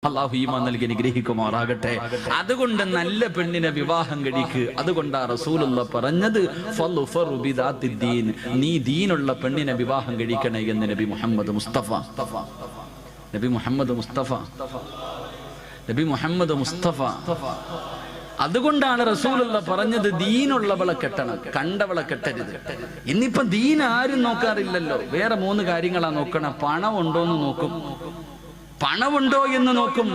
അല്ലാഹു ഈമാൻ നൽകി അനുഗ്രഹിക്കുമാറാകട്ടെ. അതുകൊണ്ട് നല്ല പെണ്ണിനെ വിവാഹം കഴിക്ക്. അതുകൊണ്ടാ റസൂലുള്ള പറഞ്ഞത് ഫളുഫറു ബിദാത്തിദ്ദീൻ, നീ ദീനുള്ള പെണ്ണിനെ വിവാഹം കഴിക്കണേ എന്ന് നബി മുഹമ്മദ് മുസ്തഫ. നബി മുഹമ്മദ് മുസ്തഫ നബി മുഹമ്മദ് മുസ്തഫ. അതുകൊണ്ടാണ് റസൂലുള്ള പറഞ്ഞത് ദീനുള്ളവളെ കെട്ടണം, കണ്ടവളെ കെട്ടരുത്. ഇന്നിപ്പോ ദീൻ ആരും നോക്കാറില്ലല്ലോ. വേറെ 3 കാര്യങ്ങളാ നോക്കണം. പണം ഉണ്ടോന്ന് നോക്കും, പണമുണ്ടോ എന്ന് നോക്കും.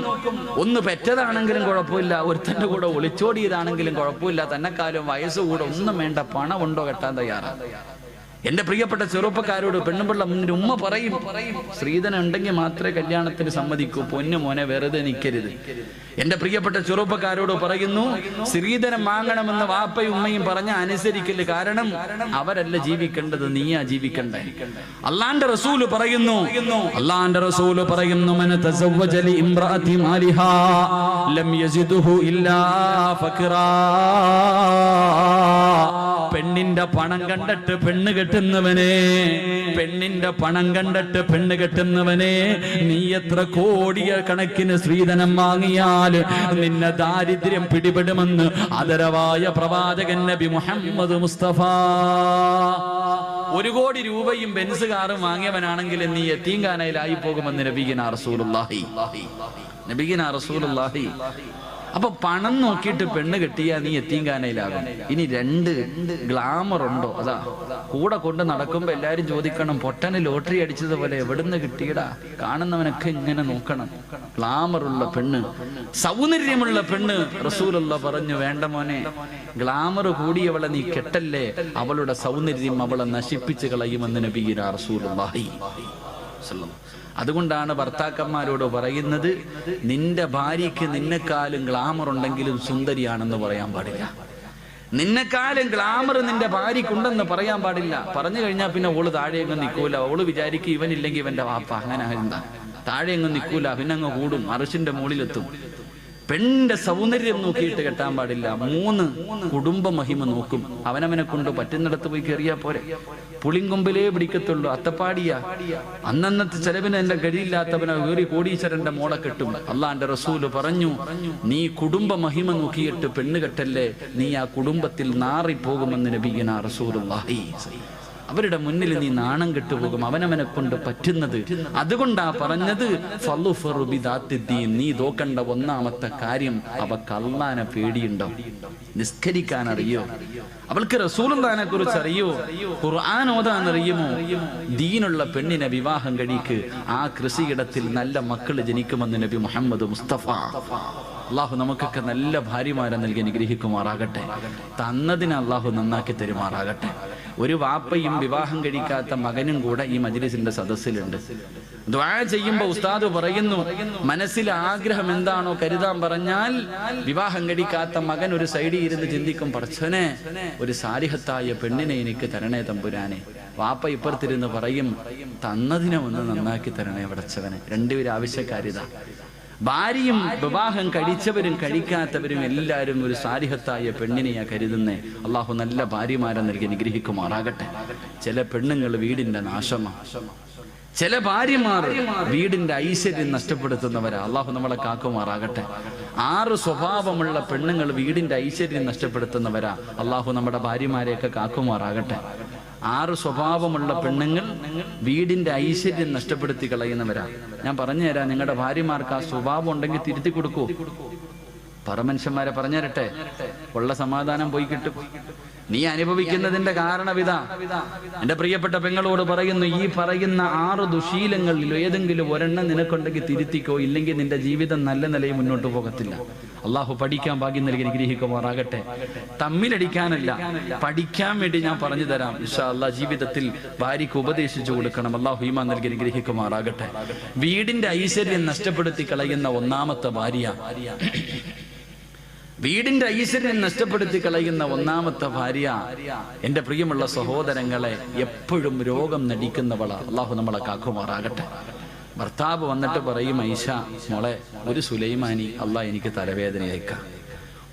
ഒന്ന് പെറ്റതാണെങ്കിലും കുഴപ്പമില്ല, ഒരുത്തന്റെ കൂടെ ഒളിച്ചോടിയതാണെങ്കിലും കുഴപ്പമില്ല, തന്നെക്കാലം വയസ്സുകൂടെ ഒന്നും വേണ്ട, പണമുണ്ടോ കെട്ടാൻ തയ്യാറാണ്. എന്റെ പ്രിയപ്പെട്ട ചെറുപ്പക്കാരോട് പെണ്ണുപിള്ള മുന്നിൽ ഉമ്മ പറയും, സ്ത്രീധനം ഉണ്ടെങ്കിൽ മാത്രമേ കല്യാണത്തിന് സമ്മതിക്കൂ, പൊന്നു മോനെ വെറുതെ നിൽക്കരുത്. എന്റെ പ്രിയപ്പെട്ട ചെറുപ്പക്കാരോട് പറയുന്നു, സ്ത്രീധനം വാങ്ങണമെന്ന് വാപ്പയും ഉമ്മയും പറഞ്ഞ അനുസരിക്കല്. കാരണം അവരല്ല ജീവിക്കേണ്ടത്, നീയാ ജീവിക്കണ്ടേ. അള്ളാന്റെ റസൂല് പറയുന്നു മൻ തസവ്വജ ലി ഇംറഅതി മാലിഹാ ലം യസിദുഹു ഇല്ലാ ഫഖറാ. പെണ്ണിന്റെ പണം കണ്ടിട്ട് പെണ്ണ് കെട്ടുന്നവനെ, പെണ്ണിന്റെ പണം കണ്ടിട്ട് പെണ്ണ് കെട്ടുന്നവനെ, നീ എത്ര കോടിയ കണക്കിന് സ്ത്രീധനം വാങ്ങിയാൽ നിന്നെ ദാരിദ്ര്യം പിടിപെടുമെന്ന് ആദരവായ പ്രവാചകൻ നബി മുഹമ്മദ് മുസ്തഫ. 1 കോടി രൂപയും ബെൻസ് കാറും വാങ്ങിയവനാണെങ്കിൽ നീ യതീംഖാനയിലായി പോകുമെന്ന് നബിഗിനാ റസൂലുള്ളാഹി. അപ്പൊ പണം നോക്കിയിട്ട് പെണ്ണ് കെട്ടിയാ നീ യതീംഖാനയിലാകും. ഇനി 2 ഗ്ലാമർ ഉണ്ടോ? അതാ കൂടെ കൊണ്ട് നടക്കുമ്പോ എല്ലാരും ചോദിക്കണം, പൊട്ടന് ലോട്ടറി അടിച്ചതുപോലെ എവിടുന്ന് കിട്ടിയടാ? കാണുന്നവനൊക്കെ ഇങ്ങനെ നോക്കണം. ഗ്ലാമറുള്ള പെണ്ണ്, സൗന്ദര്യമുള്ള പെണ്ണ്. റസൂലുള്ള പറഞ്ഞു, വേണ്ട മോനെ, ഗ്ലാമർ കൂടിയവളെ നീ കെട്ടല്ലേ, അവളുടെ സൗന്ദര്യം അവളെ നശിപ്പിച്ചു കളയുമെന്ന് നബിയിനാ റസൂലുള്ളാഹി. അതുകൊണ്ടാണ് ഭർത്താക്കന്മാരോട് പറയുന്നത്, നിന്റെ ഭാര്യയ്ക്ക് നിന്നെക്കാളും ഗ്ലാമർ ഉണ്ടെങ്കിലും സുന്ദരിയാണെന്ന് പറയാൻ പാടില്ല. നിന്നെക്കാളും ഗ്ലാമർ നിന്റെ ഭാര്യക്കുണ്ടെന്ന് പറയാൻ പാടില്ല. പറഞ്ഞു കഴിഞ്ഞാൽ പിന്നെ ഓള് താഴെയെങ്ങും നിൽക്കൂല. ഓള് വിചാരിക്കും ഇവനില്ലെങ്കിൽ ഇവന്റെ വാപ്പ, അങ്ങനെ എന്താ താഴെയെങ്ങും നിൽക്കൂല, പിന്നെ അങ്ങ് കൂടും, അർശിന്റെ മുകളിലെത്തും. പെണ്ണിന്റെ സൗന്ദര്യം നോക്കിയിട്ട് കെട്ടാൻ പാടില്ല. 3 കുടുംബ മഹിമ നോക്കും. അവനവനെ കൊണ്ട് പറ്റുന്നിടത്ത് പോയി കയറിയാ പോരെ. പുളിങ്കൊമ്പിലേ പിടിക്കത്തുള്ളൂ, അത്തപ്പാടിയ അന്നന്നത്തെ ചെലവിന് എന്റെ കഴിയില്ലാത്തവനെ വേറി കോടീശ്വരന്റെ മോളെ കെട്ടും. അള്ളാന്റെ റസൂല് പറഞ്ഞു, നീ കുടുംബ മഹിമ നോക്കിയിട്ട് പെണ്ണ് കെട്ടല്ലേ, നീ ആ കുടുംബത്തിൽ നാറിപ്പോകുമെന്ന് നബിയിനാ റസൂലുള്ളാഹി. അവരുടെ മുന്നിൽ നീ നാണം കെട്ടുപോകും, അവനവനെ കൊണ്ട് പറ്റുന്നത്. അതുകൊണ്ടാ പറഞ്ഞത് ഫളുഫറു ബിദാത്തിദ്ദീൻ, നീ നോക്കേണ്ട 1ാമത്തെ കാര്യം, അവൾക്ക് അല്ലാഹനെ പേടിയുണ്ടോ, നിസ്കരിക്കാൻ അറിയോ, അവൾക്ക് റസൂലുള്ളാഹിനെ കുറിച്ച് അറിയോ, ഖുർആൻ ഓതാൻ അറിയുമോ. ദീനുള്ള പെണ്ണിനെ വിവാഹം കഴിക്ക്. ആ കൃഷിയിടത്തിൽ നല്ല മക്കൾ ജനിക്കുമെന്ന് നബി മുഹമ്മദ് മുസ്തഫ. അള്ളാഹു നമുക്കൊക്കെ നല്ല ഭാര്യമാരെ നൽകി അനുഗ്രഹിക്കുമാറാകട്ടെ. തന്നതിന് അള്ളാഹു നന്നാക്കി തരുമാറാകട്ടെ. ഒരു വാപ്പയും വിവാഹം കഴിക്കാത്ത മകനും കൂടെ ഈ മജ്‌ലിസിന്റെ സദസ്സിലുണ്ട്. ദുആ ചെയ്യുമ്പോ ഉസ്താദ് പറയുന്നു, മനസ്സിലെ ആഗ്രഹം എന്താണോ കരുതാൻ പറഞ്ഞാൽ, വിവാഹം കഴിക്കാത്ത മകൻ ഒരു സൈഡിൽ ഇരുന്ന് ചിന്തിക്കും, പടച്ചോനെ ഒരു സാലിഹത്തായ പെണ്ണിനെ എനിക്ക് തരണേ തമ്പുരാനെ. വാപ്പ ഇപ്പുറത്തിരുന്ന് പറയും, തന്നതിനെ ഒന്ന് നന്നാക്കി തരണേ പടച്ചവനെ. 2 പേരും ആവശ്യക്കാരിതാ. ഭാര്യയും വിവാഹം കഴിച്ചവരും കഴിക്കാത്തവരും എല്ലാവരും ഒരു സാലിഹത്തായ പെണ്ണിനെയാ കരുതുന്നേ. അള്ളാഹു നല്ല ഭാര്യമാരെ നൽകി അനുഗ്രഹിക്കുമാറാകട്ടെ. ചില പെണ്ണുങ്ങൾ വീടിന്റെ നാശമാണ്, ചില ഭാര്യമാർ വീടിന്റെ ഐശ്വര്യം നഷ്ടപ്പെടുത്തുന്നവരാ. അള്ളാഹു നമ്മളെ കാക്കുമാറാകട്ടെ. 6 സ്വഭാവമുള്ള പെണ്ണുങ്ങൾ വീടിന്റെ ഐശ്വര്യം നഷ്ടപ്പെടുത്തുന്നവരാ. അള്ളാഹു നമ്മുടെ ഭാര്യമാരെയൊക്കെ കാക്കുമാറാകട്ടെ. 6 സ്വഭാവമുള്ള പെണ്ണുങ്ങൾ വീടിന്റെ ഐശ്വര്യം നഷ്ടപ്പെടുത്തി കളയുന്നവരാ. ഞാൻ പറഞ്ഞുതരാം, നിങ്ങളുടെ ഭാര്യമാർക്ക് ആ സ്വഭാവം ഉണ്ടെങ്കിൽ തിരുത്തി കൊടുക്കൂ. പരമനുഷ്യന്മാരെ പറഞ്ഞു തരട്ടെ, ഉള്ള സമാധാനം പോയി കിട്ടും. നീ അനുഭവിക്കുന്നതിന്റെ കാരണവിതാ. എന്റെ പ്രിയപ്പെട്ട പെങ്ങളോട് പറയുന്നു, ഈ പറയുന്ന 6 ദുശീലങ്ങളിൽ ഏതെങ്കിലും ഒരെണ്ണം നിനക്കുണ്ടെങ്കിൽ തിരുത്തിക്കോ, ഇല്ലെങ്കിൽ നിന്റെ ജീവിതം നല്ല നിലയിൽ മുന്നോട്ട് പോകത്തില്ല. അള്ളാഹു പഠിക്കാൻ ഭാഗ്യം നൽകി അനുഗ്രഹിക്കുമാറാകട്ടെ. തമ്മിലടിക്കാനല്ല, പഠിക്കാൻ വേണ്ടി ഞാൻ പറഞ്ഞു തരാം. ഇൻഷാ അല്ലാഹ് ജീവിതത്തിൽ ഭാര്യയ്ക്ക് ഉപദേശിച്ചു കൊടുക്കണം. അള്ളാഹു ഈമാൻ നൽകി അനുഗ്രഹിക്കുമാറാകട്ടെ. വീടിന്റെ ഐശ്വര്യം നഷ്ടപ്പെടുത്തി കളയുന്ന 1ാമത്തെ ഭാര്യ, വീടിന്റെ ഐശ്വര്യം നഷ്ടപ്പെടുത്തി കളയുന്ന 1ാമത്തെ ഭാര്യ, എന്റെ പ്രിയമുള്ള സഹോദരങ്ങളെ, എപ്പോഴും രോഗം നടിക്കുന്നവളാ. അള്ളാഹു നമ്മളെ കാക്കുമാറാകട്ടെ. ഭർത്താവ് വന്നിട്ട് പറയും, ഐഷ മോളെ, ഒരു സുലൈമാനി അള്ളാഹ് എനിക്ക് തലവേദനയേക്കാം.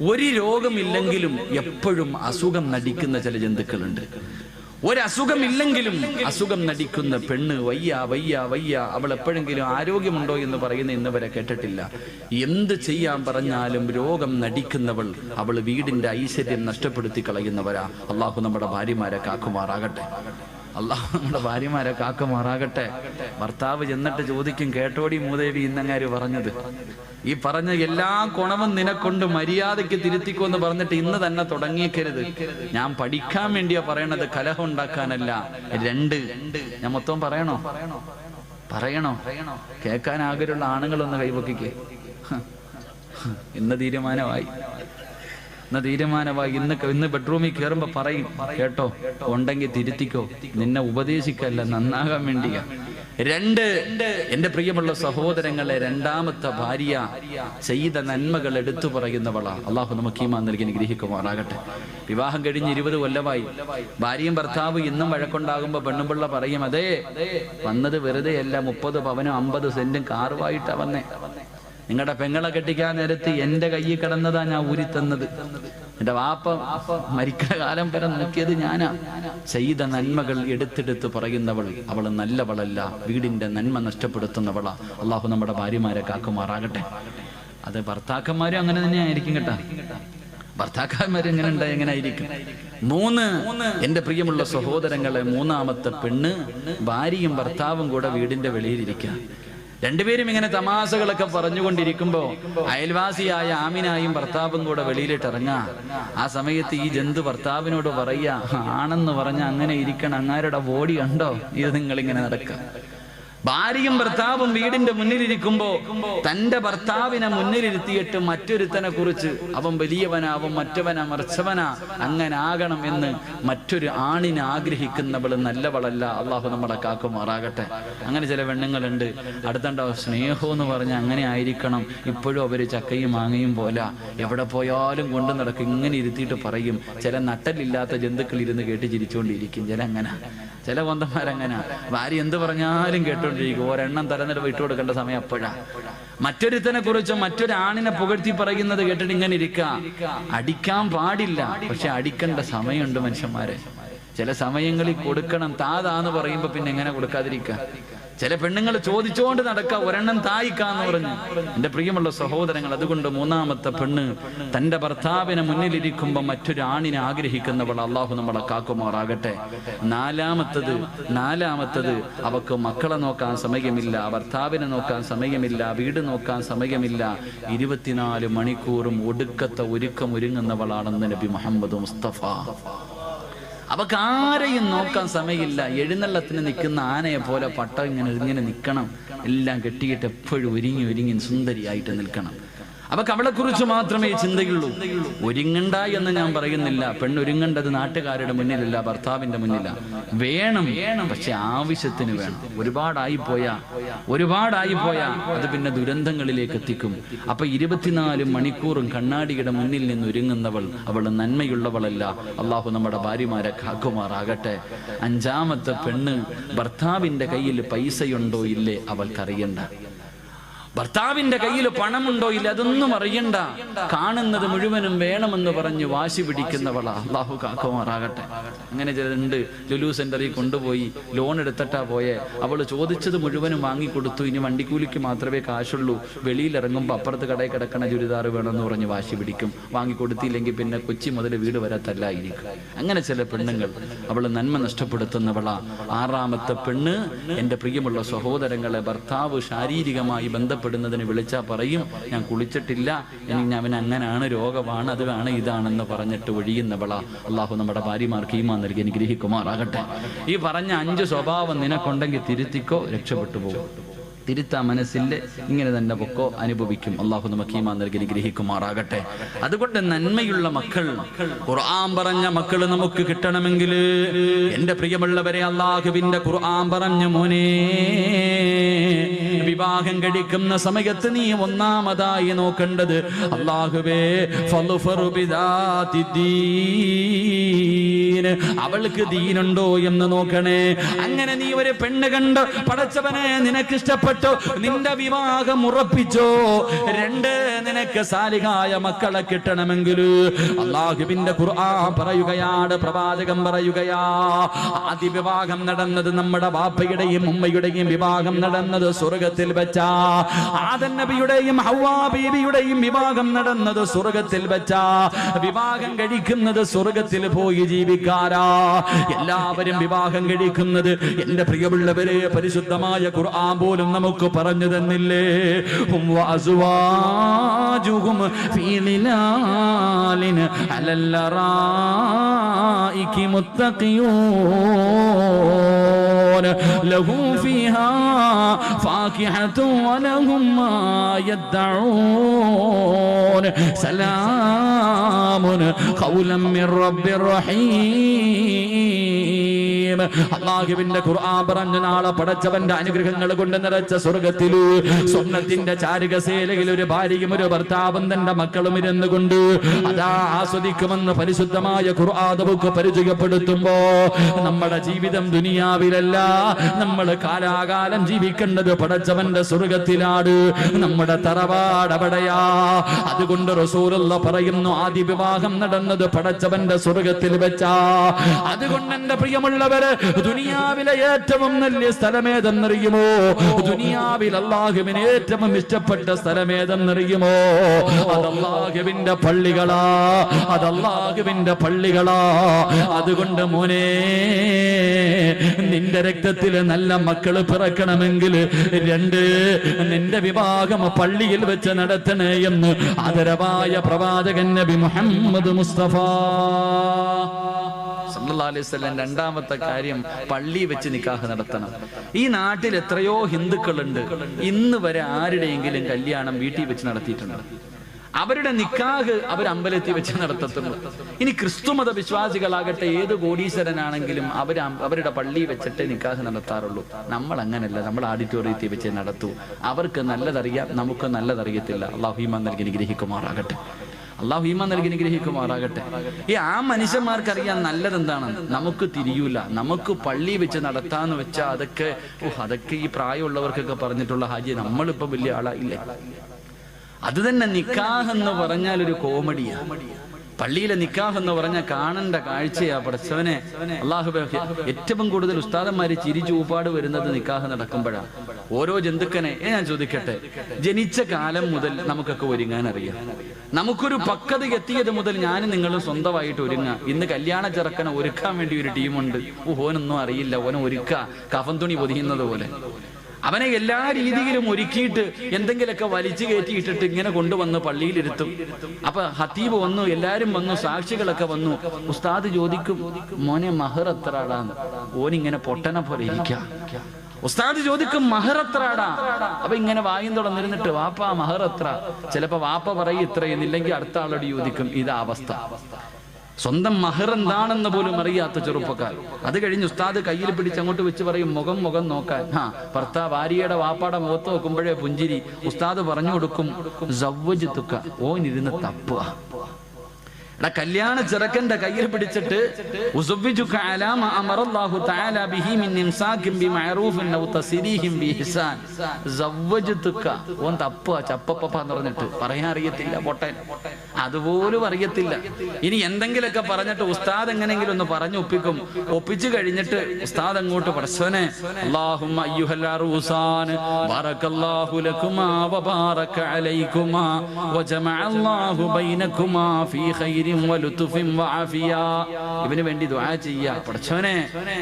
ഒരു രോഗമില്ലെങ്കിലും എപ്പോഴും അസുഖം നടിക്കുന്ന ചില ജന്തുക്കളുണ്ട്. ഒരസുഖമില്ലെങ്കിലും അസുഖം നടിക്കുന്ന പെണ്ണ്, വയ്യ വയ്യ വയ്യ, അവൾ എപ്പോഴെങ്കിലും ആരോഗ്യമുണ്ടോ എന്ന് പറയുന്ന ഇന്നുവരെ കേട്ടിട്ടില്ല. എന്ത് ചെയ്യാൻ പറഞ്ഞാലും രോഗം നടിക്കുന്നവൾ, അവൾ വീടിന്റെ ഐശ്വര്യം നഷ്ടപ്പെടുത്തി കളയുന്നവരാ. അള്ളാഹു നമ്മുടെ ഭാര്യമാരെ കാക്കുമാറാകട്ടെ. അള്ളാഹു നമ്മുടെ ഭാര്യമാരെ കാക്കുമാറാകട്ടെ. ഭർത്താവ് ചെന്നിട്ട് ചോദിക്കും, കേട്ടോടി മൂദേവി ഇന്നങ്ങാര് പറഞ്ഞത്, ഈ പറഞ്ഞ എല്ലാ ഗുണവും നിനക്കൊണ്ട് മര്യാദയ്ക്ക് തിരുത്തിക്കോന്ന് പറഞ്ഞിട്ട് ഇന്ന് തന്നെ തുടങ്ങിയേക്കരുത്. ഞാൻ പഠിക്കാൻ വേണ്ടിയാ പറയണത്, കലഹം ഉണ്ടാക്കാനല്ല. 2 ഞാൻ മൊത്തം പറയണോ? കേൾക്കാൻ ആഗ്രഹമുള്ള ആണുങ്ങളൊന്ന് കൈവക്കിക്കേ. ഇന്ന് തീരുമാനമായി. ഇന്ന് ബെഡ്റൂമിൽ കയറുമ്പോ പറയും, കേട്ടോ ഉണ്ടെങ്കിൽ തിരുത്തിക്കോ, നിന്നെ ഉപദേശിക്കല്ല, നന്നാകാൻ വേണ്ടിയാ. 2 എന്റെ പ്രിയമുള്ള സഹോദരങ്ങളെ, രണ്ടാമത്തെ ഭാര്യ ചെയ്ത നന്മകൾ എടുത്തു പറയുന്നവളാ. അള്ളാഹു നമുക്ക് ഈമാൻ നൽകി അനുഗ്രഹിക്കുമാറാകട്ടെ. വിവാഹം കഴിഞ്ഞ് 20 കൊല്ലമായി. ഭാര്യയും ഭർത്താവ് ഇന്നും വഴക്കുണ്ടാകുമ്പോ പെണ്ണുപിള്ള പറയും, അതേ വന്നത് വെറുതെ അല്ല, 30 പവനും 50 സെന്റും കാറുമായിട്ടാ വന്നേ. നിങ്ങളുടെ പെങ്ങളെ കെട്ടിക്കാൻ നേരത്ത് എന്റെ കയ്യിൽ കിടന്നതാ ഞാൻ ഊരിത്തന്നത്. എന്റെ വാപ്പ മരിക്കുന്ന കാലം വരെ നോക്കിയത് ഞാനാ. ചെയ്ത നന്മകൾ എടുത്തെടുത്ത് പറയുന്നവൾ, അവൾ നല്ലവളല്ല, വീടിന്റെ നന്മ നഷ്ടപ്പെടുത്തുന്നവളാ. അള്ളാഹു നമ്മുടെ ഭാര്യമാരെ കാക്കുമാറാകട്ടെ. അത് ഭർത്താക്കന്മാരും അങ്ങനെ തന്നെ ആയിരിക്കും കേട്ടാ. ഭർത്താക്കന്മാർ എങ്ങനെ ആയിരിക്കും? 3 എന്റെ പ്രിയമുള്ള സഹോദരങ്ങളെ, മൂന്നാമത്തെ പെണ്ണ് ഭാര്യയും ഭർത്താവും കൂടെ വീടിന്റെ വെളിയിലിരിക്കുക. 2 പേരും ഇങ്ങനെ തമാശകളൊക്കെ പറഞ്ഞുകൊണ്ടിരിക്കുമ്പോ അയൽവാസിയായ ആമിനായും ഭർത്താവും കൂടെ വെളിയിലിട്ട് ഇറങ്ങാ. ആ സമയത്ത് ഈ ജന്തു ഭർത്താവിനോട് പറയാ, ആണെന്ന് പറഞ്ഞ അങ്ങനെ ഇരിക്കണം, അങ്ങാരുടെ ബോഡി കണ്ടോ, ഇത് നിങ്ങളിങ്ങനെ നടക്കുക. ഭാര്യയും ഭർത്താവും വീടിന്റെ മുന്നിലിരിക്കുമ്പോ തന്റെ ഭർത്താവിനെ മുന്നിലിരുത്തിയിട്ട് മറ്റൊരുത്തനെ കുറിച്ച്, അവൻ വലിയവനാ, അവൻ മറ്റവനാ, മറിച്ചവനാ, അങ്ങനെ ആകണം എന്ന് മറ്റൊരു ആണിനെ ആഗ്രഹിക്കുന്നവൾ നല്ലവളല്ല. അള്ളാഹു നമ്മളെ കാക്കുമാറാകട്ടെ. അങ്ങനെ ചില പെണ്ണുങ്ങളുണ്ട്, അടുത്തുണ്ടാവും സ്നേഹം എന്ന് പറഞ്ഞാൽ അങ്ങനെ ആയിരിക്കണം, ഇപ്പോഴും അവര് ചക്കയും മാങ്ങയും പോലെ എവിടെ പോയാലും കൊണ്ടു നടക്കും. ഇങ്ങനെ ഇരുത്തിയിട്ട് പറയും. ചില നട്ടലില്ലാത്ത ജന്തുക്കൾ ഇരുന്ന് കേട്ട് ചിരിച്ചുകൊണ്ടിരിക്കും. ചില കൊന്തന്മാരങ്ങനെ ഭാര്യ എന്ത് പറഞ്ഞാലും കേട്ടോണ്ടിരിക്കും. ഒരെണ്ണം തലനിര വിട്ടു കൊടുക്കേണ്ട സമയം അപ്പോഴാ. മറ്റൊരുത്തനെ കുറിച്ച് മറ്റൊരാണിനെ പുകഴ്ത്തി പറയുന്നത് കേട്ടിട്ട് ഇങ്ങനെ ഇരിക്കുക. അടിക്കാൻ പാടില്ല, പക്ഷെ അടിക്കേണ്ട സമയമുണ്ട് മനുഷ്യന്മാരെ. ചില സമയങ്ങളിൽ കൊടുക്കണം. താതാന്ന് പറയുമ്പോ പിന്നെ എങ്ങനെ കൊടുക്കാതിരിക്കുക? ചില പെണ്ണുങ്ങൾ ചോദിച്ചുകൊണ്ട് നടക്കുക, ഒരെണ്ണം തായിക്കാന്ന് പറഞ്ഞു. എന്റെ പ്രിയമുള്ള സഹോദരങ്ങൾ, അതുകൊണ്ട് മൂന്നാമത്തെ പെണ്ണ് തന്റെ ഭർത്താവിനെ മുന്നിലിരിക്കുമ്പോ മറ്റൊരു ആണിനെ ആഗ്രഹിക്കുന്നവൾ. അള്ളാഹു നമ്മളെ കാക്കുമാറാകട്ടെ. നാലാമത്തത് അവക്ക് മക്കളെ നോക്കാൻ സമയമില്ല, ഭർത്താവിനെ നോക്കാൻ സമയമില്ല, വീട് നോക്കാൻ സമയമില്ല. 24 മണിക്കൂറും ഒടുക്കത്തെ ഒരുങ്ങുന്നവളാണെന്ന് നബി മുഹമ്മദ് മുസ്തഫ. അവക്ക് ആരെയും നോക്കാൻ സമയമില്ല. എഴുന്നള്ളത്തിന് നിൽക്കുന്ന ആനയെ പോലെ പട്ട ഇങ്ങനെ നിൽക്കണം. എല്ലാം കെട്ടിയിട്ട് എപ്പോഴും ഒരുങ്ങി സുന്ദരിയായിട്ട് നിൽക്കണം. അവക്ക് അവളെ കുറിച്ച് മാത്രമേ ചിന്തയുള്ളൂ. ഒരുങ്ങണ്ട എന്ന് ഞാൻ പറയുന്നില്ല. പെണ്ണൊരുങ്ങേണ്ടത് നാട്ടുകാരുടെ മുന്നിലല്ല, ഭർത്താവിന്റെ മുന്നില. വേണം, പക്ഷെ ആവശ്യത്തിന് വേണം. ഒരുപാടായി പോയാ അത് പിന്നെ ദുരന്തങ്ങളിലേക്ക് എത്തിക്കും. അപ്പൊ 24 മണിക്കൂറും കണ്ണാടിയുടെ മുന്നിൽ നിന്ന് ഒരുങ്ങുന്നവൾ, അവൾ നന്മയുള്ളവളല്ല. അള്ളാഹു നമ്മുടെ ഭാര്യമാരെ കാക്കുമാറാകട്ടെ. 5ാമത്തെ പെണ്ണ് ഭർത്താവിന്റെ കയ്യിൽ പൈസയുണ്ടോ ഇല്ലേ അവൾക്കറിയണ്ട. ഭർത്താവിന്റെ കയ്യിൽ പണമുണ്ടോ ഇല്ല അതൊന്നും അറിയണ്ട. കാണുന്നത് മുഴുവനും വേണമെന്ന് പറഞ്ഞ് വാശി പിടിക്കുന്നവളാ. അള്ളാഹു കാക്കുമാറാകട്ടെ. അങ്ങനെ ചിലരുണ്ട്, ലുലു സെന്ററിൽ കൊണ്ടുപോയി ലോൺ എടുത്തിട്ടാ പോയെ. അവള് ചോദിച്ചത് മുഴുവനും വാങ്ങിക്കൊടുത്തു. ഇനി വണ്ടിക്കൂലിക്ക് മാത്രമേ കാശുള്ളൂ. വെളിയിലിറങ്ങുമ്പോൾ അപ്പുറത്ത് കടയിൽ കിടക്കണ ചുരിദാർ വേണമെന്ന് പറഞ്ഞ് വാശി പിടിക്കും. വാങ്ങിക്കൊടുത്തില്ലെങ്കിൽ പിന്നെ കൊച്ചി മുതൽ വീട് വരെ തല്ലായിരിക്കും. അങ്ങനെ ചില പെണ്ണുങ്ങൾ, അവള് നന്മ നഷ്ടപ്പെടുത്തുന്നവളാ. 6ാമത്തെ പെണ്ണ്, എന്റെ പ്രിയമുള്ള സഹോദരങ്ങളെ, ഭർത്താവ് ശാരീരികമായി ബന്ധപ്പെടുന്നതിന് വിളിച്ചാൽ പറയും, ഞാൻ കുളിച്ചിട്ടില്ല, അവൻ അങ്ങനാണ്, രോഗമാണ്, അതാണ് ഇതാണെന്ന് പറഞ്ഞിട്ട് ഒഴിയുന്നവളാ. അള്ളാഹു നമ്മുടെ ഭാര്യമാർക്ക് ഈമാൻ നൽകി അനുഗ്രഹിക്കുമാറാകട്ടെ. ഈ പറഞ്ഞ 5 സ്വഭാവം നിനക്കുണ്ടെങ്കിൽ തിരുത്തിക്കോ, രക്ഷപ്പെട്ടു പോകും. തിരുത്താ മനസ്സിന്റെ ഇങ്ങനെ തന്നെ പൊക്കോ, അനുഭവിക്കും. അള്ളാഹു നമുക്ക് ഈമാൻ നൽകി അനുഗ്രഹിക്കുമാറാകട്ടെ. അതുകൊണ്ട് നന്മയുള്ള മക്കൾ, ഖുർആൻ പറഞ്ഞ മക്കൾ നമുക്ക് കിട്ടണമെങ്കിൽ, എന്റെ പ്രിയമുള്ളവരെ, അള്ളാഹുവിന്റെ ഖുർആൻ പറഞ്ഞു, മോനെ വിവാഹം കഴിക്കുന്ന സമയത്ത് നീ ഒന്നാമതായി നോക്കേണ്ടത്, അല്ലാഹുവേ ഫളുഫറു ബിദാതി ദീൻ, അവൾക്ക് ദീനുണ്ടോ എന്ന് നോക്കണേ. അങ്ങനെ നീ ഒരു പെണ്ണ് കണ്ട്, പടച്ചവനെ നിനക്ക് ഇഷ്ടപ്പെട്ട ഇഷ്ടപ്പെട്ടു, നിന്റെ വിവാഹം ഉറപ്പിച്ചോ. രണ്ട്, നിനക്ക് സാലിഹായ മക്കളെ കിട്ടണമെങ്കിൽ അല്ലാഹുവിന്റെ ഖുർആൻ പറയുകയാണ്, പ്രവാചകൻ പറയുകയാ, ആദ്യ വിവാഹം നടന്നത് നമ്മുടെ ബാപ്പയുടെയും ഉമ്മയുടെയും വിവാഹം നടന്നത് സ്വർഗത്തിൽ വെച്ചാ. ആദം നബിയുടെയും ഹവ്വാ ബീവിയുടെയും വിവാഹം നടന്നത് സ്വർഗത്തിൽ വെച്ചാ. വിവാഹം കഴിക്കുന്നത് സ്വർഗത്തിൽ പോയി ജീവിക്കാരാ. എല്ലാവരും വിവാഹം കഴിക്കുന്നത്, എന്റെ പ്രിയമുള്ളവരെ, പരിശുദ്ധമായ ഖുർആൻ പോലും നമുക്ക് പറഞ്ഞു തന്നില്ലേ? വഅസ്വാജുഹും ഫീ ളിലാലിൻ അലൽ അറായികി മുത്തഖിയൂൻ ലഹും ഫീഹാ ഫാകിഹത്തുൻ വലഹും മാ യദ്ദഊൻ സലാമുൻ ഖൗലൻ മിർ റബ്ബിർ റഹീം. അല്ലാഹുവിന്റെ ഖുർആൻ പറഞ്ഞു, നാളെ പടച്ചവന്റെ അനുഗ്രഹങ്ങൾ കൊണ്ട് നിറച്ച സ്വർഗത്തില് സ്വർണ്ണത്തിന്റെ ചാരുകസേലയിൽ ഒരു ഭാര്യയും ഒരു ഭർത്താവും തന്റെ മക്കളും ഇരുന്നു കൊണ്ട് അതാ ആസ്വദിക്കുമെന്ന് പരിശുദ്ധമായ ഖുർആൻ നമുക്ക് പരിചയപ്പെടുത്തുമ്പോ, നമ്മുടെ ജീവിതം ദുനിയാവിലല്ല, നമ്മൾ കാലാകാലം ജീവിക്കേണ്ടത് പടച്ചവന്റെ സ്വർഗത്തിലാണ്. നമ്മുടെ തറവാട് അവിടെയാ. അതുകൊണ്ട് റസൂലുള്ള പറയുന്നു, ആദ്യ വിവാഹം നടന്നത് പടച്ചവന്റെ സ്വർഗത്തിൽ വെച്ചാ. അതുകൊണ്ട് എന്റെ പ്രിയമുള്ളവര്, ദുനിയാവിലെ ഏറ്റവും വലിയ സ്ഥലമേതെന്നറിയുമോ? ദുനിയാവിൽ അല്ലാഹുവിന് ഏറ്റവും ഇഷ്ടപ്പെട്ട സ്ഥലമേതെന്നറിയുമോ? അതല്ലാഹുവിന്റെ പള്ളികളാ, അതല്ലാഹുവിന്റെ പള്ളികളാ. അതുകൊണ്ട് മോനെ, നിന്റെ രക്തത്തിൽ നല്ല മക്കള് പിറക്കണമെങ്കിൽ രണ്ട്, നിന്റെ വിവാഹം പള്ളിയിൽ വെച്ച് നടത്തണേ എന്ന് ആദരവായ പ്രവാചകൻ നബി മുഹമ്മദ് മുസ്തഫ സല്ലല്ലാഹു അലൈഹി വസല്ലം രണ്ടാമത്തെ കാര്യം, പള്ളി വെച്ച് നിക്കാഹ് നടത്തണം. ഈ നാട്ടിൽ എത്രയോ ഹിന്ദുക്കളുണ്ട്, ഇന്ന് വരെ ആരുടെയെങ്കിലും കല്യാണം വീട്ടിൽ വെച്ച് നടത്തിയിട്ടുണ്ട്. അവരുടെ നിക്കാഹ് അവർ അമ്പലത്തിൽ വെച്ച് നടത്തത്തുള്ളൂ. ഇനി ക്രിസ്തുമത വിശ്വാസികളാകട്ടെ, ഏത് കോടീശ്വരനാണെങ്കിലും അവരുടെ പള്ളി വെച്ചിട്ട് നിക്കാഹ് നടത്താറുള്ളൂ. നമ്മൾ അങ്ങനല്ല, നമ്മൾ ഓഡിറ്റോറിയത്തിൽ വെച്ച് നടത്തൂ. അവർക്ക് നല്ലതറിയാം, നമുക്ക് നല്ലതറിയത്തില്ല. അല്ലാഹു ഈമാൻ നൽകി അനുഗ്രഹിക്കുമാറാകട്ടെ. അല്ലാഹു ഈമാൻ നൽകി അനുഗ്രഹിക്കുമാറാകട്ടെ. ആ മനുഷ്യന്മാർക്കറിയാം നല്ലതെന്താണ്, നമുക്ക് തിരിയൂല. നമുക്ക് പള്ളി വെച്ച് നടത്താന്ന് വെച്ചാൽ അതൊക്കെ ഈ പ്രായമുള്ളവർക്കൊക്കെ പറഞ്ഞിട്ടുള്ള ഹാജി, നമ്മളിപ്പോ വലിയ ആളായില്ലേ. അത് തന്നെ നിക്കാഹ് എന്ന് പറഞ്ഞാൽ ഒരു കോമഡിയാ. പള്ളിയിലെ നിക്കാഹ് എന്ന് പറഞ്ഞാൽ കാണേണ്ട കാഴ്ചയാ. പടച്ചവനെ, അല്ലാഹു ഏറ്റവും കൂടുതൽ ഉസ്താദന്മാര് ചിരിച്ചൂപ്പാട് വരുന്നത് നിക്കാഹ് നടക്കുമ്പോഴാണ്. ഓരോ ജന്തുക്കനെ ഞാൻ ചോദിക്കട്ടെ, ജനിച്ച കാലം മുതൽ നമുക്കൊക്കെ ഒരുങ്ങാൻ അറിയാം. നമുക്കൊരു പക്വത എത്തിയത് മുതൽ ഞാനും നിങ്ങളും സ്വന്തമായിട്ട് ഒരുങ്ങാം. ഇന്ന് കല്യാണ ചെറുക്കനെ ഒരുക്കാൻ വേണ്ടി ഒരു ടീമുണ്ട്. ഓനൊന്നും അറിയില്ല, ഓനെ ഒരുക്കുക കഫൻ തുണി പൊതിയുന്നത് പോലെ. അവനെ എല്ലാ രീതിയിലും ഒരുക്കിയിട്ട് എന്തെങ്കിലുമൊക്കെ വലിച്ചു കയറ്റിയിട്ടിട്ട് ഇങ്ങനെ കൊണ്ടുവന്ന് പള്ളിയിലിരുത്തും. അപ്പൊ ഹത്തീബ് വന്നു, എല്ലാരും വന്നു, സാക്ഷികളൊക്കെ വന്നു. ഉസ്താദ് ചോദിക്കും, മോനെ മഹർ എത്രടാന്ന്. ഓനിങ്ങനെ പൊട്ടനെ പോലെ ഇരിക്കാം. ഉസ്താദ് ചോദിക്കും, മഹർ എത്രടാ? അപ്പൊ ഇങ്ങനെ വായും തുറന്നിരുന്നിട്ട്, വാപ്പ മഹർ എത്ര? ചിലപ്പോ വാപ്പ പറയും ഇത്രയെന്നില്ലെങ്കിൽ അടുത്ത ആളോട് ചോദിക്കും. ഇതാ അവസ്ഥ. സ്വന്തം മഹർ എന്താണെന്ന് പോലും അറിയാത്ത ചെറുപ്പക്കാർ. അത് കഴിഞ്ഞ് ഉസ്താദ് കയ്യിൽ പിടിച്ച് അങ്ങോട്ട് വെച്ച് പറയും, മുഖം നോക്കാൻ. ഭർത്താവ് ഭാര്യയുടെ വാപ്പാടെ മുഖത്ത് നോക്കുമ്പോഴേ പുഞ്ചിരി. ഉസ്താദ് പറഞ്ഞു കൊടുക്കും, സവ്വജ്തുക, ഓനിരുന്ന് തപ്പുക. കല്യാണ ചെറുക്കന്റെ കയ്യിൽ പിടിച്ചിട്ട് ഓൻ തപ്പുക, ചപ്പപ്പന്ന് പറഞ്ഞിട്ട് പറയാൻ അറിയത്തില്ല, പൊട്ടൻ അതുപോലും അറിയത്തില്ല. ഇനി എന്തെങ്കിലുമൊക്കെ പറഞ്ഞിട്ട് ഉസ്താദ് എങ്ങനെങ്കിലും ഒന്ന് പറഞ്ഞു ഒപ്പിച്ചു കഴിഞ്ഞിട്ട് ഉസ്താദ് അങ്ങോട്ട് പടച്ചോനെ, അല്ലാഹുമ്മ അയ്യുഹൽ അറൂസാൻ ബറകല്ലാഹു ലകുമാ വബാറക അലൈകുമാ വജമഅല്ലാഹു ബൈനകുമാ ഫീ ഖൈർ ഇവന് വേണ്ടി ദുആ ചെയ്യാ. പടച്ചോനെ,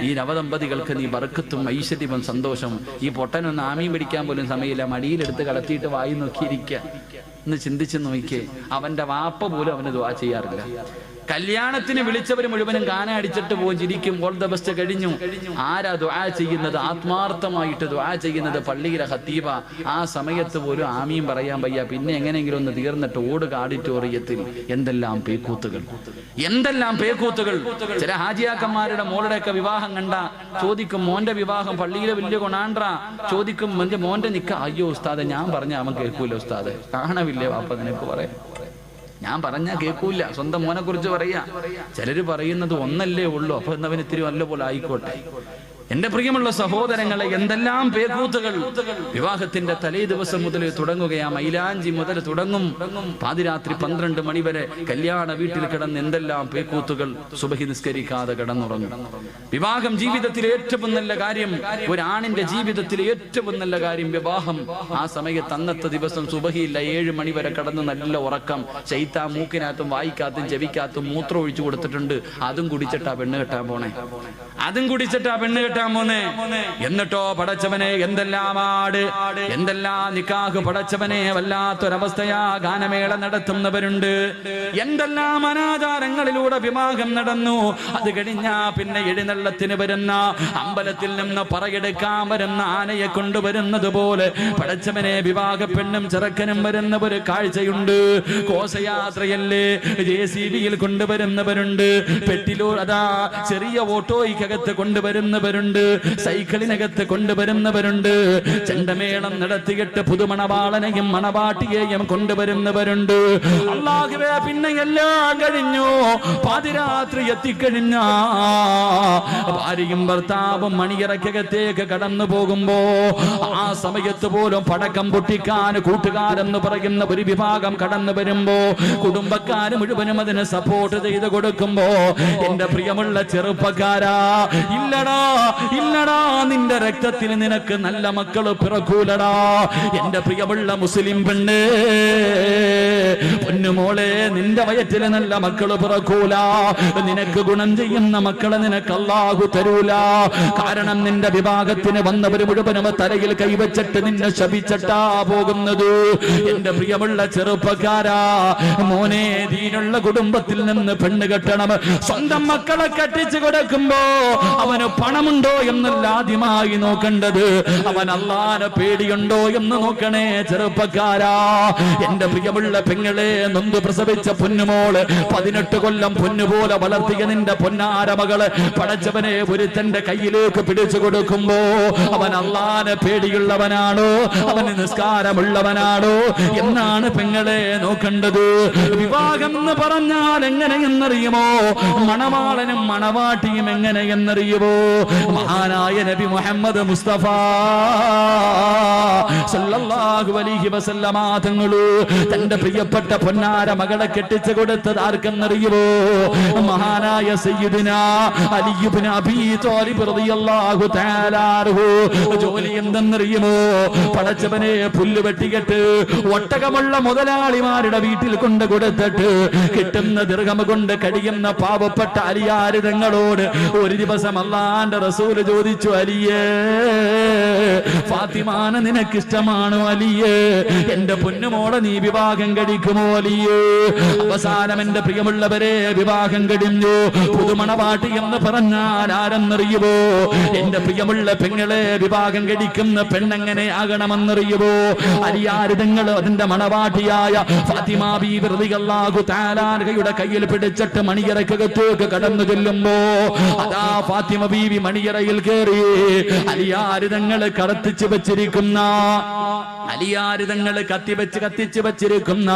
ഈ നവദമ്പതികൾക്ക് നീ ബർക്കത്തും ഐശ്വര്യവും സന്തോഷം. ഈ പൊട്ടനൊന്ന് ആമീൻ പിടിക്കാൻ പോലും സമയമില്ല, മടിയിലെടുത്ത് കടത്തിയിട്ട് വായി നോക്കിയിരിക്കുക. എന്ന് ചിന്തിച്ച് നോക്കിയേ, അവന്റെ വാപ്പ പോലും അവന് ദുആ ചെയ്യാറില്ല. കല്യാണത്തിന് വിളിച്ചവർ മുഴുവനും കാന അടിച്ചിട്ട് പോകും, ചിരിക്കും. ഓൾ ദ ബെസ്റ്റ് കഴിഞ്ഞു. ആരാ ദുആ ചെയ്യുന്നത്? ആത്മാർത്ഥമായിട്ട് ദുആ ചെയ്യുന്നത് പള്ളിയിലെ ഖത്തീബ. ആ സമയത്ത് പോലും ആമീൻ പറയാൻ വയ്യ. പിന്നെ എങ്ങനെയെങ്കിലും ഒന്ന് തീർന്നിട്ട് ഓടുക ഓഡിറ്റോറിയത്തിൽ. എന്തെല്ലാം പേക്കൂത്തുകൾ. ചില ഹാജിയാക്കന്മാരുടെ മോളുടെയൊക്കെ വിവാഹം കണ്ട ചോദിക്കും, മോന്റെ വിവാഹം പള്ളിയിലെ വലിയ കൊണാണ്ട്ര. ചോദിക്കും, മോന്റെ നിക്ക. അയ്യോ ഉസ്താദെ, ഞാൻ പറഞ്ഞ അവൻ കേൾക്കൂല ഉസ്താദെ. കാണവില്ലേ വാപ്പ നിനക്ക് പറയാം. ഞാൻ പറഞ്ഞാൽ കേൾക്കൂല. സ്വന്തം മോനെ കുറിച്ച് പറയാ. ചിലര് പറയുന്നത് ഒന്നല്ലേ ഉള്ളൂ, അപ്പൊ എന്നവന് ഇത്തിരി നല്ല പോലെ ആയിക്കോട്ടെ. എന്റെ പ്രിയമുള്ള സഹോദരങ്ങളെ, എന്തെല്ലാം പേക്കൂത്തുകൾ വിവാഹത്തിന്റെ തലേ ദിവസം മുതൽ തുടങ്ങുകയാ. മൈലാഞ്ചി മുതൽ തുടങ്ങും, പാതിരാത്രി 12 മണി വരെ കല്യാണ വീട്ടിൽ കിടന്ന് എന്തെല്ലാം പേക്കൂത്തുകൾ. സുബഹി നിസ്കരിക്കാതെ കിടന്നുറങ്ങും. വിവാഹം ജീവിതത്തിലെ ഏറ്റവും നല്ല കാര്യം, ഒരാണിന്റെ ജീവിതത്തിലെ ഏറ്റവും നല്ല കാര്യം വിവാഹം. ആ സമയത്ത് അന്നത്തെ ദിവസം സുബഹിയില്ല, 7 മണി വരെ കിടന്ന് നല്ല ഉറക്കം. ശൈത്താൻ മൂക്കിനകത്തും വായിക്കാത്തും ചെവിക്കകത്തും മൂത്രം ഒഴിച്ചു കൊടുത്തിട്ടുണ്ട്. അതും കുടിച്ചിട്ടാ പെണ്ണ് കെട്ടാൻ പോണേ, അതും കുടിച്ചിട്ടാ പെണ്ണ് കെട്ടാൻ പോന്നെ. എന്നിട്ടോ പടച്ചവനെ എന്തെല്ലാം ആട്, എന്തെല്ലാം നിക്കാഹ്. പടച്ചവനെ വല്ലാത്തൊരവസ്ഥയാ. ഗാനമേള നടത്തുന്നവരുണ്ട്, എന്തെല്ലാം അനാചാരങ്ങളിലൂടെ വിവാഹം നടന്നു. അത് കഴിഞ്ഞാ പിന്നെ എഴുന്നള്ളത്തിന് വരുന്ന, അമ്പലത്തിൽ നിന്ന് പറയെടുക്കാൻ വരുന്ന ആനയെ കൊണ്ടുവരുന്നത് പോലെ പടച്ചവനെ വിവാഹ പെണ്ണും ചെറുക്കനും വരുന്ന ഒരു കാഴ്ചയുണ്ട്. ഘോഷയാത്രയല്ലേ, JCB-യിൽ കൊണ്ടുവരുന്നവരുണ്ട്, പെട്ടിലൂർ അതാ ചെറിയ ഓട്ടോയ്ക്കകത്ത് കൊണ്ടുവരുന്നവരുണ്ട്, സൈക്കിളിനകത്ത് കൊണ്ടുവരുന്നവരുണ്ട്, ചെണ്ടമേളം നടത്തിയിട്ട് പുതുമണവാളനെയും മണവാട്ടിയെയും കൊണ്ടുവരുന്നവരുണ്ട്. അല്ലാഹുവേ, പിന്നെ എല്ലാം കഴിഞ്ഞു, പാതിരാത്രി എത്തിക്കഴിഞ്ഞ ഭാര്യയും ഭർത്താവും മണിയറക്കകത്തേക്ക് കടന്നു പോകുമ്പോ ആ സമയത്ത് പോലും പടക്കം പൊട്ടിക്കാൻ കൂട്ടുകാരെന്ന് പറയുന്ന ഒരു വിഭാഗം കടന്നു വരുമ്പോ കുടുംബക്കാര് മുഴുവനും അതിന് സപ്പോർട്ട് ചെയ്ത് കൊടുക്കുമ്പോ എന്റെ പ്രിയമുള്ള ചെറുപ്പക്കാരാ, ഇല്ലടാ ഇല്ലടാ, നിന്റെ രക്തത്തിൽ നിനക്ക് നല്ല മക്കള് പിറക്കൂലടാ. എന്റെ പ്രിയമുള്ള മുസ്ലിം പെണ്ണ്, പൊന്നുമോളെ, നിന്റെ വയറ്റില് നല്ല മക്കള് പിറക്കൂല. നിനക്ക് ഗുണം ചെയ്യുന്ന മക്കളെ നിനക്ക് അല്ലാഹു തരൂല. കാരണം നിന്റെ വിഭാഗത്തിന് വന്നവര് മുഴുവനും തലയിൽ കൈവച്ചിട്ട് നിന്നെ ശപിച്ചിട്ടാ പോകുന്നത്. എന്റെ പ്രിയമുള്ള ചെറുപ്പക്കാരാ, മോനെ, ദീനുള്ള കുടുംബത്തിൽ നിന്ന് പെണ്ണ് കെട്ടണം. സ്വന്തം മക്കളെ കെട്ടിച്ചു കൊടുക്കുമ്പോ അവന് പണമുണ്ടോ എന്നല്ല ആദ്യമായി നോക്കേണ്ടത്, അവൻ അല്ലാഹുവിനെ പേടിയുണ്ടോ എന്ന് നോക്കണേ ചെറുപ്പക്കാരാ. എന്റെ പ്രിയമുള്ള പെങ്ങളെ, നൊന്ത് പ്രസവിച്ച പൊന്നുമോള്, 18 കൊല്ലം പൊന്നുപോലെ വളർത്തിയ നിന്റെ പൊന്നാര മകള് പടച്ചവനെ ഒരുത്തന്റെ കയ്യിലേക്ക് പിടിച്ചു കൊടുക്കുമ്പോ അവൻ അല്ലാഹുവിനെ പേടിയുള്ളവനാണോ, അവന് നിസ്കാരമുള്ളവനാണോ എന്നാണ് പെങ്ങളെ നോക്കേണ്ടത്. വിവാഹം എന്ന് പറഞ്ഞാൽ എങ്ങനെയെന്നറിയുമോ? മണവാളനും മണവാട്ടിയും എങ്ങനെയെന്നറിയുമോ? മഹാനായ നബി മുഹമ്മദ് മുസ്തഫ സല്ലല്ലാഹു അലൈഹി വസല്ലമ തങ്ങള് തന്റെ പ്രിയപ്പെട്ട പൊന്നാര മകളെ കെട്ടിച്ചു കൊടുത്തത് ആർക്കെന്നറിയുമോ? മഹാനായ സയ്യിദുനാ അലി ഇബ്നു അബീ ത്വാലിബ് റളിയല്ലാഹു തആല അൻഹു. ജോലി എന്തെന്നറിയുമോ? പടച്ചവനെ പുല്ല് വെട്ടിക്കെട്ട് ഒട്ടകമുള്ള മുതലാളിമാരുടെ വീട്ടിൽ കൊണ്ട് കൊടുത്തിട്ട് കിട്ടുന്ന ദിർഹം കൊണ്ട് കഴിയുന്ന പാവപ്പെട്ട അലിയാര് തങ്ങളോട് ഒരു ദിവസം അല്ലാഹുവിന്റെ റസൂൽ ചോദിച്ചു, അലിയേ, ഫാത്തിമാനെ നിനക്കിഷ്ടമാണോ അലിയേ? എന്റെ പൊന്നുമോളെ നീ വിവാഹം കഴിക്കുമോ അലിയേ? അവസാനം എന്റെ പ്രിയമുള്ളവരെ വിവാഹം കഴിഞ്ഞു. പുതുമണവാട്ടി എന്ന് പറഞ്ഞാൽ ആരെന്നറിയുമോ? എന്റെ പ്രിയമുള്ള പെങ്ങളെ, വിവാഹം കഴിക്കുന്ന പെണ്ണെങ്ങനെ ആകണമെന്നറിയുമോ? അലിയാര് തങ്ങൾ അതിന്റെ മണവാട്ടിയായ ഫാത്തിമ ബീവി റളിയല്ലാഹു തആല അൻഹയുടെ കയ്യിൽ പിടിച്ചിട്ട് മണിയറക്കകത്തേക്ക് കടന്നു ചെല്ലുമ്പോ അതാ ഫാത്തിമ ബീവി മണിയറയിൽ കയറി അലിയാര് തങ്ങൾ കത്തിച്ചു വെച്ചിരിക്കുന്ന, അലിയാര് തങ്ങൾ കത്തിച്ചു വെച്ചിരിക്കുന്ന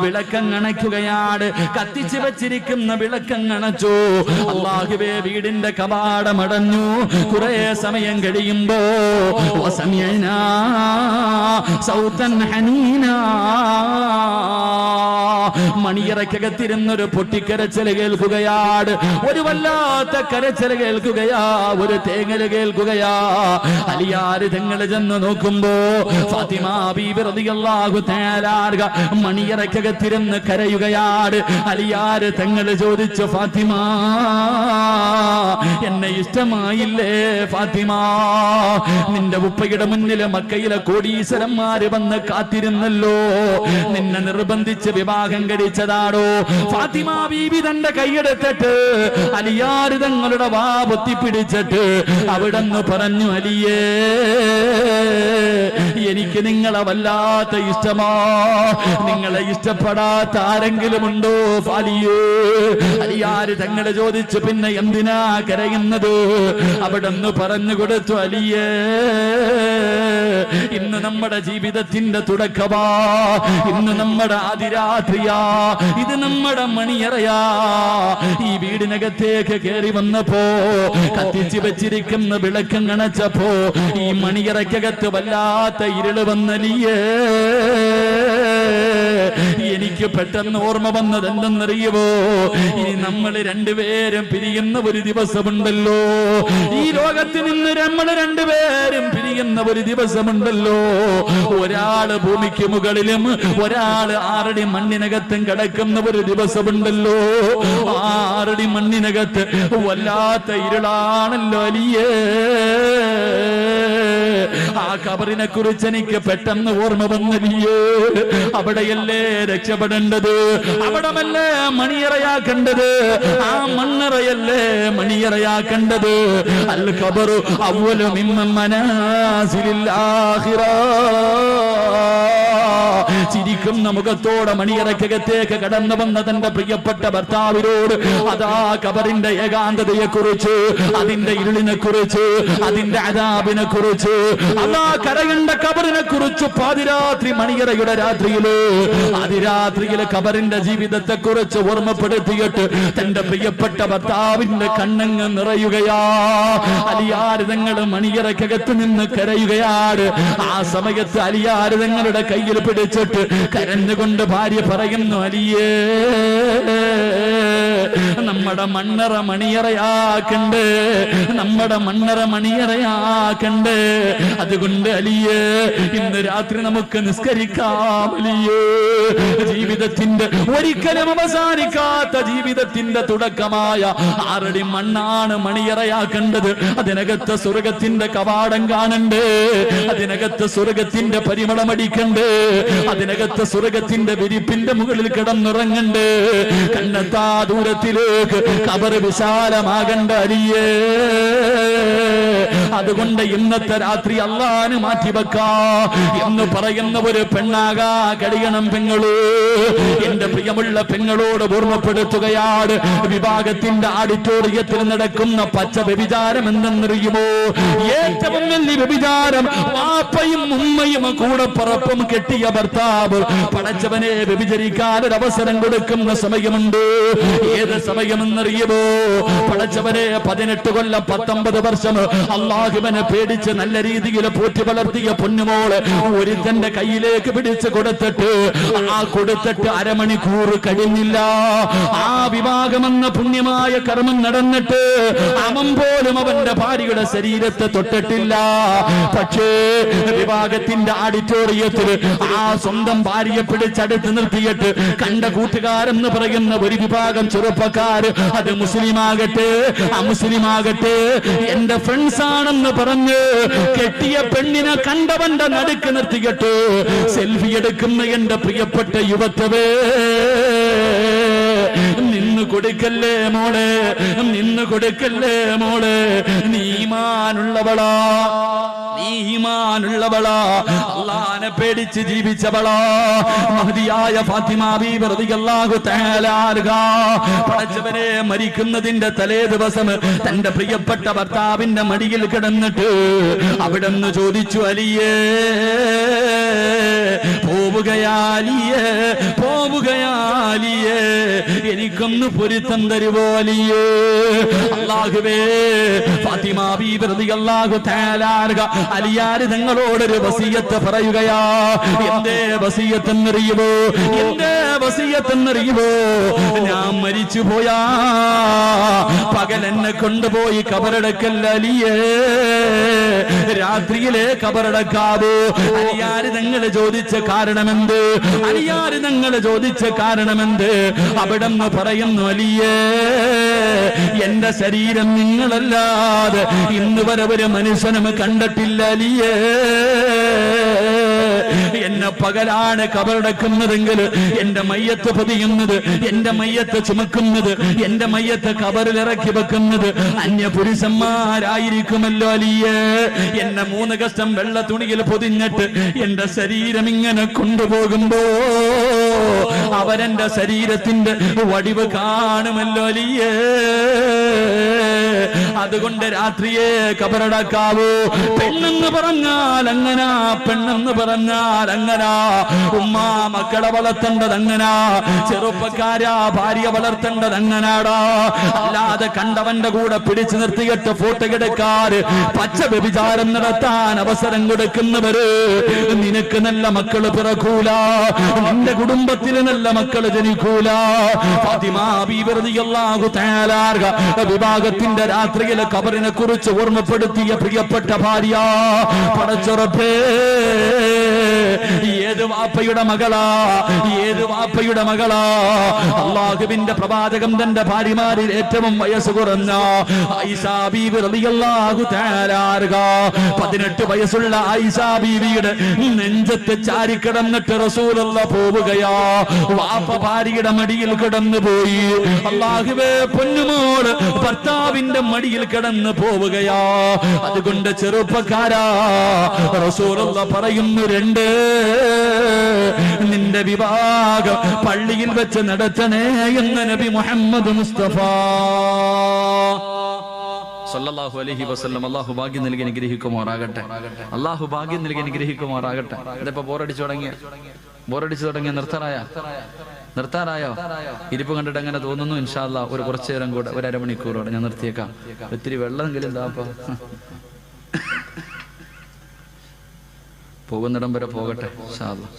വിളക്കങ്ങണയ്ക്കുകയാണ്. കത്തിച്ചു വെച്ചിരിക്കുന്ന വിളക്കങ്ങണച്ചു. അല്ലാഹുവേ, വീടിന്റെ കവാടമടഞ്ഞു. കുറെ സമയം കഴിയുമ്പോ വസമിഅനാ സൗതൻ ഹനീനാ, മണിയറക്കകത്തിരുന്നൊരു പൊട്ടിക്കരച്ചിൽ കേൾക്കുകയാണ്. ഒരു വല്ലാത്ത കരച്ചിൽ കേൾക്കുകയാ, ഒരു തേങ്ങൽ കേൾക്കുകയാ. അലിയാര് തങ്ങൾ ചെന്ന് നോക്കുമ്പോ ഫാത്തിമ ബീബി റളിയല്ലാഹു തആല അൻഹ മണിയറക്കകത്തിരുന്ന് കരയുകയാണ്. അലിയാര് തങ്ങൾ ചോദിച്ചു, ഫാത്തിമ, എന്നെ ഇഷ്ടമായില്ലേ ഫാത്തിമ? നിന്റെ ഉപ്പയുടെ മുന്നിൽ മക്കയിലെ കോടീശ്വരന്മാര് വന്ന് കാത്തിരുന്നല്ലോ, നിന്നെ നിർബന്ധിച്ച് വിവാഹം കഴിച്ചതാണോ? ഫാത്തിമ ബീബി തന്റെ കൈയെടുത്തിട്ട് അലിയാര് തങ്ങളുടെ വാ പൊത്തിപ്പിടിച്ചിട്ട് അവിടെന്ന് പറഞ്ഞു, അലിയേ, എനിക്ക് നിങ്ങളെ വല്ലാത്ത ഇഷ്ടമാ. നിങ്ങളെ ഇഷ്ടപ്പെടാത്ത ആരെങ്കിലും ഉണ്ടോ ഫാലിയേ? അലിയാര് തങ്ങളെ ചോദിച്ചു, പിന്നെ എന്തിനാ കരയുന്നത്? അവിടെന്ന് പറഞ്ഞു കൊടുത്തു, അലിയേ, ഇന്ന് നമ്മുടെ ജീവിതത്തിന്റെ തുടക്കമാ, ഇന്ന് നമ്മുടെ അതിരാത്രിയാ. ഇത് നമ്മുടെ മണിയറയാ. ഈ വീടിനകത്തേക്ക് കയറി വന്നപ്പോ കത്തിച്ചു വെച്ചിരിക്കുന്ന വിളക്കം കണച്ചപ്പോ ഈ മണിയറയ്ക്കകത്ത് വല്ലാത്ത ഇരുള് വന്നലിയേ. എനിക്ക് പെട്ടെന്ന് ഓർമ്മ വന്നത് എന്തെന്നറിയുമോ? ഇനി നമ്മൾ രണ്ടുപേരും പിരിയുന്ന ഒരു ദിവസമുണ്ടല്ലോ. ഈ ലോകത്ത് നിന്ന് നമ്മൾ രണ്ടുപേരും പിരിയുന്ന ഒരു ദിവസമുണ്ടല്ലോ. ഒരാള് ഭൂമിക്ക് മുകളിലും ഒരാള് 6 അടി മണ്ണിനകത്തും കിടക്കുന്ന ഒരു ദിവസമുണ്ടല്ലോ. 6 അടി മണ്ണിനകത്ത് വല്ലാത്ത ഇരുളാണല്ലോ അലിയേ. ആ ഖബറിനെ കുറിച്ച് എനിക്ക് പെട്ടെന്ന് ഓർമ്മ വന്നലിയേ. അവിടെയല്ലേ രക്ഷപ്പെടേണ്ടത്, അവിടമല്ലേ മണിയറയാക്കേണ്ടത്, ആ മണ്ണറയല്ലേ മണിയറയാക്കേണ്ടത്. അൽ ഖബറു അവ്വലു മിൻ മനാസിലിൽ ആഖിറ. ചിരിക്കുന്ന മുഖത്തോടെ മണിയറക്കകത്തേക്ക് കടന്നു വന്ന തന്റെ പ്രിയപ്പെട്ട ഭർത്താവിനോട് അതാ ഖബറിന്റെ ഏകാന്തതയെ കുറിച്ച്, അതിന്റെ ഇരുളിനെ കുറിച്ച്, അതിന്റെ അദാബിനെ കുറിച്ച്, അതാ കരകണ്ട ഖബറിനെ കുറിച്ച് പാതിരാത്രി മണിയറയുടെ രാത്രിയില് അതിരാത്രിയിലെ ഖബറിന്റെ ജീവിതത്തെ കുറിച്ച് ഓർമ്മപ്പെടുത്തിയിട്ട് തന്റെ പ്രിയപ്പെട്ട ഭർത്താവിന്റെ കണ്ണങ്ങ് നിറയുകയാ. അലിയാർ തങ്ങൾ മണിയറക്കകത്ത് നിന്ന് കരയുകയാണ്. ആ സമയത്ത് അലിയാർ തങ്ങളുടെ കയ്യിൽ പിടിച്ചിട്ട് കരഞ്ഞുകൊണ്ട് ഭാര്യ പറയുന്നു, അലിയേ നമ്മുടെ മണ്ണറ മണിയറയാക്കണ്ട്, നമ്മുടെ മണ്ണറ മണിയറയാക്കണ്ട്. അതുകൊണ്ട് അലിയേ ഇന്ന് രാത്രി നമുക്ക് നിസ്കരിക്കാം അലിയേ. ജീവിതത്തിന്റെ ഒരിക്കലും അവസാനിക്കാത്ത ജീവിതത്തിന്റെ തുടക്കമായ 6 അടി മണ്ണാണ് മണിയറയാക്കേണ്ടത്. അതിനകത്ത് സ്വർഗത്തിന്റെ കവാടം കാണണ്ടേ, അതിനകത്ത് സ്വർഗത്തിന്റെ പരിമളമടിക്കണ്ട്, അതിനകത്ത് സ്വർഗത്തിന്റെ വിരിപ്പിന്റെ മുകളിൽ കിടന്നുറങ്ങണ്ട്. കണ്ണെത്താ ദൂരത്തിലേക്ക് ഖബർ വിശാലമാകണ്ട അലിയേ. അതുകൊണ്ട് ഇന്നത്തെ രാത്രി അള്ളാന് മാറ്റിവെക്കാ എന്ന് പറയുന്ന ഒരു പെണ്ണാകാ കഴിയണം പെങ്ങള്. എന്റെ പ്രിയമുള്ള പെങ്ങളോട് ഓർമ്മപ്പെടുത്തുകയാണ്, വിഭാഗത്തിന്റെ ഓഡിറ്റോറിയത്തിൽ നടക്കുന്ന പച്ച വ്യഭിചാരം എന്തെന്നറിയുമോ? ഏറ്റവും വലിയ വ്യഭിചാരം വാപ്പയും ഉമ്മയും കൂടെ പറപ്പും കെട്ടിയ ഭർത്താവ് പടച്ചവനെ വ്യഭിചരിക്കാൻ ഒരു അവസരം കൊടുക്കുന്ന സമയമുണ്ട്. ഏത് സമയമെന്നറിയുമോ? പടച്ചവനെ 18 കൊല്ലം 19 വർഷം അള്ളാഹുവിനെ പേടിച്ച് നല്ല രീതിയിൽ പോറ്റി വളർത്തിയ പൊന്നുമോള് ഒരുത്തന്റെ കയ്യിലേക്ക് പിടിച്ച് കൊടുത്തിട്ട് അരമണിക്കൂർ കഴിഞ്ഞില്ല. ആ വിവാഹമെന്ന പുണ്യമായ കർമ്മം നടന്നിട്ട് അവൻ പോലും അവന്റെ ഭാര്യയുടെ ശരീരത്തെ തൊട്ടിട്ടില്ല. പക്ഷേ വിവാഹത്തിന്റെ ഓഡിറ്റോറിയത്തിൽ ആ സ്വന്തം ഭാര്യയെ പിടിച്ചടുത്ത് നിർത്തിയിട്ട് കണ്ട കൂട്ടുകാരെന്ന് പറയുന്ന ഒരു വിഭാഗം ചെറുപ്പക്കാര്, അത് മുസ്ലിമാകട്ടെ അമുസ്ലിമാകട്ടെ, എന്റെ ഫ്രണ്ട്സ് ആണെന്ന് പറഞ്ഞ് കെട്ടിയ പെണ്ണിനെ കണ്ടവന്റെ നടുക്ക് നിർത്തിയിട്ട് സെൽഫി എടുക്കുന്ന എന്റെ പ്രിയപ്പെട്ട യുവത്വേ, നിന്ന് കൊടുക്കല്ലേ മോളെ, നിന്ന് കൊടുക്കല്ലേ മോളെ. നീ ഈമാനുള്ളവളാ, നീ ഈമാനുള്ളവളാ, അല്ലാഹുവിനെ പേടിച്ച് ജീവിച്ചവളാ. മഹദിയായ ഫാത്തിമ ബീബി റളിയല്ലാഹു തആല അൻഹ പടച്ചവനെ മരിക്കുന്നതിന്റെ തലേ ദിവസം തന്റെ പ്രിയപ്പെട്ട ഭർത്താവിന്റെ മടിയിൽ കിടന്നിട്ട് അവിടുന്ന് ചോദിച്ചു, അലിയേ പോവുകയാലിയേ, പോവുകയാലിയേ, എനിക്കൊന്ന് പൊരുത്തം തരുവോ അലിയേ. അല്ലാഹുവേ, ഫാത്തിമ ബീബി റളിയല്ലാഹു തആല അൻഹ അലിയാർ തങ്ങളോടൊരു വസിയത്ത് പറയുകയാ. എന്തേ വസിയത്ത് എന്നറിയുമോ? എന്തേ വസിയത്ത് എന്നറിയുമോ? ഞാൻ മരിച്ചു പോയാ പകൽ എന്നെ കൊണ്ടുപോയി കബറടക്കല്ല അലിയേ, രാത്രിയിലെ കബറടക്കാവോ? അലിയാർ തങ്ങൾ ചോദിച്ച കാരണമെന്ത്? അലിയാർ തങ്ങൾ ചോദിച്ച കാരണമെന്ത്? അവിടെന്ന് പറയുന്നു, അലിയേ എന്റെ ശരീരം നിങ്ങളല്ലാതെ ഇന്ന് വരെ ഒരു മനുഷ്യനും കണ്ടിട്ടില്ല അലിയേ. എന്നെ പകലാണ് കബറടക്കുന്നതെങ്കിൽ എന്റെ മയ്യത്ത് പൊതിയുന്നത്, എന്റെ മയ്യത്ത് ചുമക്കുന്നത്, എന്റെ മയ്യത്ത് കബറിലിറക്കി വെക്കുന്നത് അന്യപുരുഷന്മാരായിരിക്കുമല്ലോ അലിയേ. എന്നെ 3 കഷ്ടം വെള്ള തുണിയിൽ പൊതിഞ്ഞിട്ട് എന്റെ ശരീരം ഇങ്ങനെ കൊണ്ടുപോകുമ്പോ അവരെന്റെ ശരീരത്തിന്റെ വടിവ് കാണുമല്ലോ അലിയേ. അതുകൊണ്ട് രാത്രിയെ കബറടക്കാവൂ. പെണ്ണെന്ന് പറഞ്ഞാൽ അങ്ങനാ, പെണ്ണെന്ന് പറഞ്ഞാൽ അങ്ങനാ. ഉമ്മ മക്കളെ വളർത്തേണ്ടത് അങ്ങനാ, ചെറുപ്പക്കാരാ ഭാര്യ വളർത്തേണ്ടത് അങ്ങനാടാ. അല്ലാതെ കണ്ടവന്റെ കൂടെ പിടിച്ചു നിർത്തിയിട്ട് ഫോട്ടോ എടുക്കാറ്, പച്ച വ്യഭിചാരം നടത്താൻ അവസരം കൊടുക്കുന്നവര് നിനക്ക് നല്ല മക്കള് പിറക്കൂല, നിന്റെ കുടുംബത്തിൽ നല്ല മക്കള് ജനിക്കൂല. ഫാത്തിമാ ബീവി റളിയല്ലാഹു തആല വിഭാഗത്തിന്റെ രാത്രിയിലെ ഖബറിനെ കുറിച്ച് ഓർമ്മപ്പെടുത്തിയ പ്രിയപ്പെട്ട ഭാര്യ, പടച്ചുറപ്പേ ഏത് വാപ്പയുടെ മകളാ, ഏത് വാപ്പയുടെ മകളാ. അല്ലാഹുവിന്റെ പ്രവാചകം തന്റെ ഭാര്യമാരിൽ ഏറ്റവും വയസ്സ് കുറഞ്ഞ ആയിഷാ ബീവി റളിയല്ലാഹു തആല 18 വയസ്സുള്ള ആയിഷാ ബീവിയുടെ നെഞ്ചത്ത് ചാരിക്കിടന്നിട്ട് റസൂലുള്ളാഹി പോവുകയാ. വാപ്പ ഭാര്യയുടെ മടിയിൽ കിടന്നു പോയി. അല്ലാഹുവേ പൊന്നുമോള് ഭർത്താവിന്റെ മടിയിൽ കിടന്നു പോവുകയാ. അതുകൊണ്ട് ചെറുപ്പക്കാരാ റസൂലുള്ളാഹി പറയുന്നു, രണ്ട് നിന്റെ വിവാഹം പള്ളിയിൽ വെച്ച് നടത്തണേ എന്ന് നബി മുഹമ്മദ് മുസ്തഫ സല്ലല്ലാഹു അലൈഹി വസല്ലം. അല്ലാഹു ഭാഗ്യം നൽകി അനുഗ്രഹിക്കുമാറാകട്ടെ. അല്ലാഹു ഭാഗ്യം നൽകി അനുഗ്രഹിക്കുമാറാകട്ടെ. ഇതിപ്പോ ബോറടിച്ചു തുടങ്ങിയ നിർത്താറായോ? ഇരിപ്പ് കണ്ടിട്ട് അങ്ങനെ തോന്നുന്നു. ഇൻഷാ അല്ലാഹ് ഒരു കുറച്ചു നേരം കൂടെ, ഒരു അരമണിക്കൂറോടെ ഞാൻ നിർത്തിയേക്കാം. ഒത്തിരി വെള്ളമെങ്കിലും താപ്പ പോകുന്നിടം വരെ പോകട്ടെ ഇൻഷാ അല്ലാഹ്.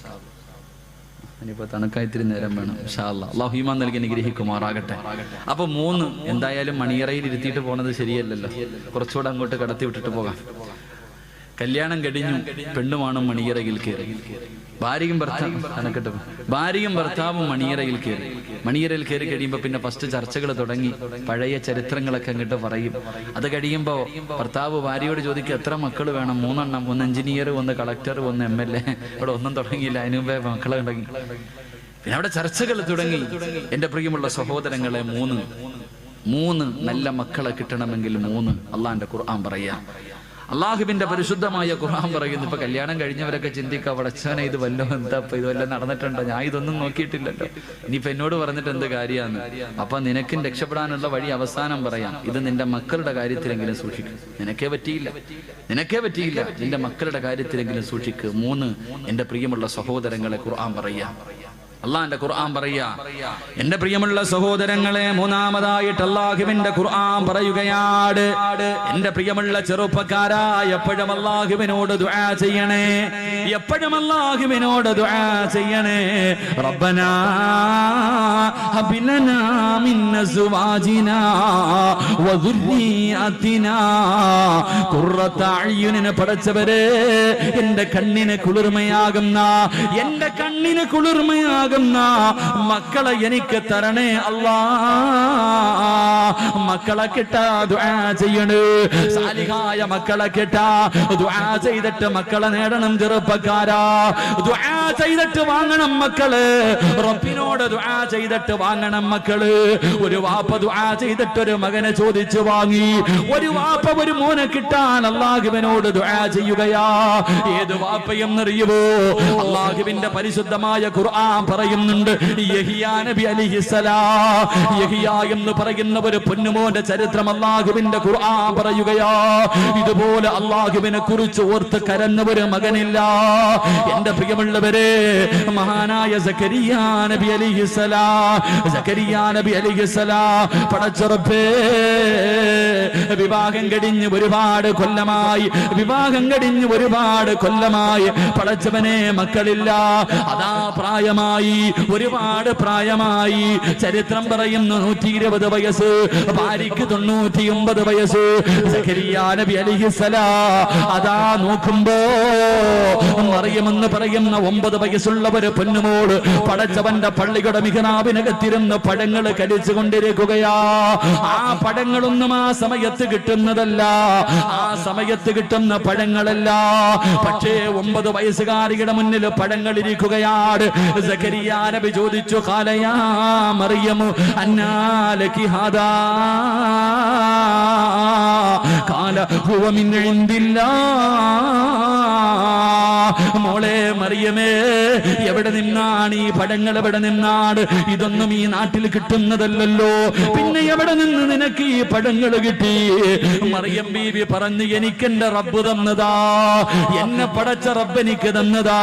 ഇനിയിപ്പോ തണുക്കായി ഇത്തിരി നേരം വേണം ഇൻഷാ അല്ലാഹ്. അല്ലാഹു ഈമാൻ നൽകി അനുഗ്രഹിക്കുമാറാകട്ടെ. അപ്പൊ 3 എന്തായാലും മണിയറയിൽ ഇരുത്തിയിട്ട് പോണത് ശരിയല്ലല്ലോ, കുറച്ചുകൂടെ അങ്ങോട്ട് കടത്തി വിട്ടിട്ട് പോകാം. കല്യാണം കഴിഞ്ഞു, പെണ്ണുമാണ് മണിയറയിൽ കയറി. ഭാര്യയും ഭർത്താവും മണിയറയിൽ കയറി. മണിയറയിൽ കയറി കഴിയുമ്പോൾ പിന്നെ ഫസ്റ്റ് ചർച്ചകൾ തുടങ്ങി. പഴയ ചരിത്രങ്ങളൊക്കെ അങ്ങോട്ട് പറയും. അത് കഴിയുമ്പോ ഭർത്താവ് ഭാര്യയോട് ചോദിക്കും, എത്ര മക്കൾ വേണം? 3 എണ്ണം. 1 എഞ്ചിനീയർ, 1 കളക്ടർ, 1 MLA. ഇവിടെ ഒന്നും തുടങ്ങിയില്ല, അതിനു മുമ്പേ മക്കളെ തുടങ്ങി. പിന്നെ അവിടെ ചർച്ചകൾ തുടങ്ങി. എന്റെ പ്രിയമുള്ള സഹോദരങ്ങളെ, 3 നല്ല മക്കളെ കിട്ടണമെങ്കിൽ 3 അള്ളാന്റെ ഖുർആൻ പറയാ. അള്ളാഹുവിന്റെ പരിശുദ്ധമായ ഖുർആൻ പറയുന്നു. ഇപ്പൊ കല്യാണം കഴിഞ്ഞവരൊക്കെ ചിന്തിക്കുക, പടച്ചവനെ ഇത് വല്ലോ, എന്താ ഇത് വല്ല നടന്നിട്ടുണ്ടോ? ഞാൻ ഇതൊന്നും നോക്കിയിട്ടില്ലല്ലോ, ഇനിയിപ്പൊ എന്നോട് പറഞ്ഞിട്ട് എന്ത് കാര്യമാണ്? അപ്പൊ നിനക്കും രക്ഷപ്പെടാനുള്ള വഴി അവസാനം പറയാം. ഇത് നിന്റെ മക്കളുടെ കാര്യത്തിലെങ്കിലും സൂക്ഷിക്കും. നിനക്കേ പറ്റിയില്ല, നിന്റെ മക്കളുടെ കാര്യത്തിലെങ്കിലും സൂക്ഷിക്കുക. 3 എന്റെ പ്രിയമുള്ള സഹോദരങ്ങളെ ഖുർആൻ പറയാ. അള്ളാന്റെ ഖുർആൻ പറയാ. എന്റെ പ്രിയമുള്ള സഹോദരങ്ങളെ, 3ാമതായിട്ട് അള്ളാഹുവിന്റെ ഖുർആൻ പറയുകയാണ്. എന്റെ പ്രിയമുള്ള ചെറുപ്പക്കാരാ, എപ്പോഴും അള്ളാഹുവിനോട് ദുആ ചെയ്യണേ, എപ്പോഴും അള്ളാഹുവിനോട് ദുആ ചെയ്യണേ. റബ്ബനാ ഹബ് ലനാ മിൻ അസ്വാജിനാ വദുർരിയതിനാ ഖുർറത അയ്യുനിനെ പടച്ചവരെ, എന്റെ കണ്ണിന് കുളിർമയാകുന്ന മക്കളെ എനിക്ക് തരണേ അല്ലാ. മക്കളെ കിട്ടാ ദുആ ചെയ്യണേ. സാലിഹായ മക്കളെ കിട്ടാ ദുആ ചെയ്തിട്ട് മക്കളെ നേടണം. ചെറുപ്പക്കാരാ, ദുആ ചെയ്തിട്ട് വാങ്ങണം മക്കള്. റബ്ബിനോട് ദുആ ചെയ്തിട്ട് വാങ്ങണം മക്കള്. ഒരു വാപ്പ ദുആ ചെയ്തിട്ട് ഒരു മകനെ ചോദിച്ചു വാങ്ങി. ഒരു വാപ്പ ഒരു മോനെ കിട്ടാൻ അല്ലാഹുവിനോട് ദുആ ചെയ്യുകയാ. ഏത് വാപ്പയെന്നറിയുമോ? അല്ലാഹുവിന്റെ പരിശുദ്ധമായ ഖുർആൻ പറയുന്നുണ്ട്, യഹിയാ നബി അലൈഹിസ്സലാം. യഹിയാ എന്ന് പറയുന്ന ഒരു പൊന്നുമോന്റെ ചരിത്രം അല്ലാഹുവിന്റെ ഖുർആൻ പറയുകയാ. ഇതുപോലെ അല്ലാഹുവിനെ കുറിച്ച് ഓർത്ത് കരഞ്ഞ ഒരു മകനില്ല. എന്റെ പ്രിയമുള്ളവരെ, മഹാനായ സക്കരിയാ നബി അലൈഹിസ്സലാം പടച്ചുറപ്പേ, വിവാഹം കഴിഞ്ഞ് ഒരുപാട് കൊല്ലമായി പടച്ചവനെ മക്കളില്ല. അതാ പ്രായമായി, ഒരുപാട് പ്രായമായി. ചരിത്രം പറയുന്നു 120 വയസ്സ്, ഭാര്യക്ക് 99 വയസ്സ്. സക്കരിയാ നബി അലൈഹിസ്സലാം അതാ നോക്കുമ്പോ മറിയമെന്ന് പറയുന്ന 9 വയസ്സുള്ള ഒരു പൊന്നുമോള് പടച്ചവന്റെ പള്ളിയുടെ മിഹ്റാബിനകത്തിരുന്ന് പഴങ്ങൾ കടിച്ചുകൊണ്ടിരിക്കുകയാ. ആ പഴങ്ങളൊന്നും ആ സമയത്ത് കിട്ടുന്നതല്ല, ആ സമയത്ത് കിട്ടുന്ന പഴങ്ങളല്ല. പക്ഷേ 9 വയസ്സുകാരിയുടെ മുന്നിൽ പഴങ്ങൾ ഇരിക്കുകയാണ്. സക്കരിയാ നബി ചോദിച്ചു, ഖാലയാ മറിയം അന്നാ ലകി ഹാദാ, ഖാല ഹുവ മിൻ ഇൻദില്ലാഹ്. മോളെ മറിയമേ, എവിടെ നിന്നാണ് ഈ പഴങ്ങൾ? എവിടെ നിന്നാണ്? ഇതൊന്നും ഈ നാട്ടിൽ കിട്ടുന്നതല്ലല്ലോ, പിന്നെ എവിടെ നിന്ന് നിനക്ക് ഈ പഴങ്ങൾ കിട്ടി? മറിയം ബീവി പറഞ്ഞു, എനിക്കെന്റെ റബ്ബ് തന്നതാ, എന്നെ പടച്ച റബ്ബ് എനിക്ക് തന്നതാ.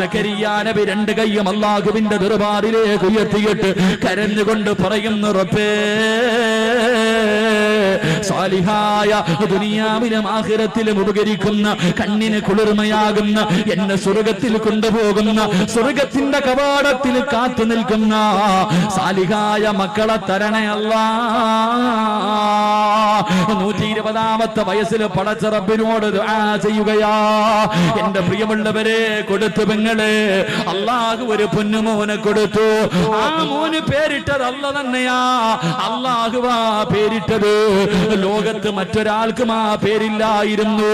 സക്കരിയ നബി രണ്ട് കൈയും അല്ലാഹുവിന്റെ ദർബാറിലേക്ക് ഉയർത്തിയിട്ട് കരഞ്ഞുകൊണ്ട് പറയുന്നു, റബ്ബേ, സാലിഹായ ദുനിയാവിലും ആഖിറത്തിലും ഉപകരിക്കുന്ന കണ്ണിന് കുളിർമയാകുന്ന എന്നെ സ്വർഗത്തിൽ കൊണ്ടുപോകുന്ന സ്വർഗത്തിന്റെ കവാടത്തിൽ കാത്തു നിൽക്കുന്ന സാലിഹായ മക്കളെ തരണേ അല്ലാ. 120ാമത്തെ വയസ്സിൽ പടച്ച റബ്ബിനോട് ദുആ ചെയ്യുകയാ. എന്റെ പ്രിയമുള്ളവരെ, കൊടുത്തു പെങ്ങളെ, അല്ലാഹു ഒരു പൊന്നുമോനെ കൊടുത്തു. ആ മോന് പേരിട്ടത് അല്ല തന്നെയാ. അല്ലാഹുവാ പേരിട്ടത്. ലോകത്ത് മറ്റൊരാൾക്കും ആ പേരില്ലായിരുന്നു.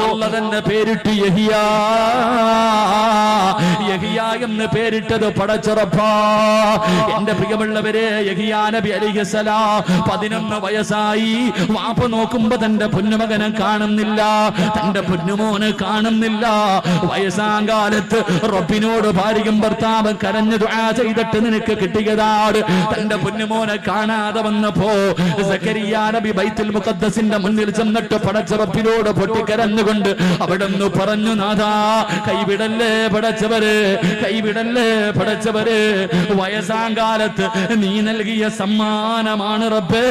അല്ല തന്നെ പേരിട്ട് യഹിയ. യഹിയ എന്ന് പേരിട്ടത് പടച്ചറപ്പാ. എന്റെ പ്രിയമുള്ളവരെ, യഹിയ നബി അലൈഹിസ്സലാം 11 വയസ്സായി. വാപ്പ നോക്കുമ്പോ തന്റെ പൊന്നുമകനെ കാണുന്നില്ല, തന്റെ പൊന്നുമോനെ കാണുന്നില്ല. വയസ്സാം കാലത്ത് റബ്ബിനോട് ഭാര്യയും ഭർത്താവും കരഞ്ഞു ദുആ ചെയ്തിട്ട് നിനക്ക് കിട്ടിയതാണ്. തന്റെ പൊന്നുമോനെ കാണാതെ വന്നപ്പോ സക്കരിയ നബി ബൈത്തുൽ മുഖദ്ദസിന്റെ മുന്നിൽ ചെന്നിട്ട് പടച്ച റബ്ബിനോട് പൊട്ടിക്കരഞ്ഞുകൊണ്ട് അവിടുന്ന് പറഞ്ഞു, നാഥാ, കൈവിടല്ലേ പടച്ചവരെ, കൈവിടല്ലേ പടച്ചവരെ. വയസ്സാം കാലത്ത് നീ നൽകിയ സമ്മാനമാണ് റബ്ബേ.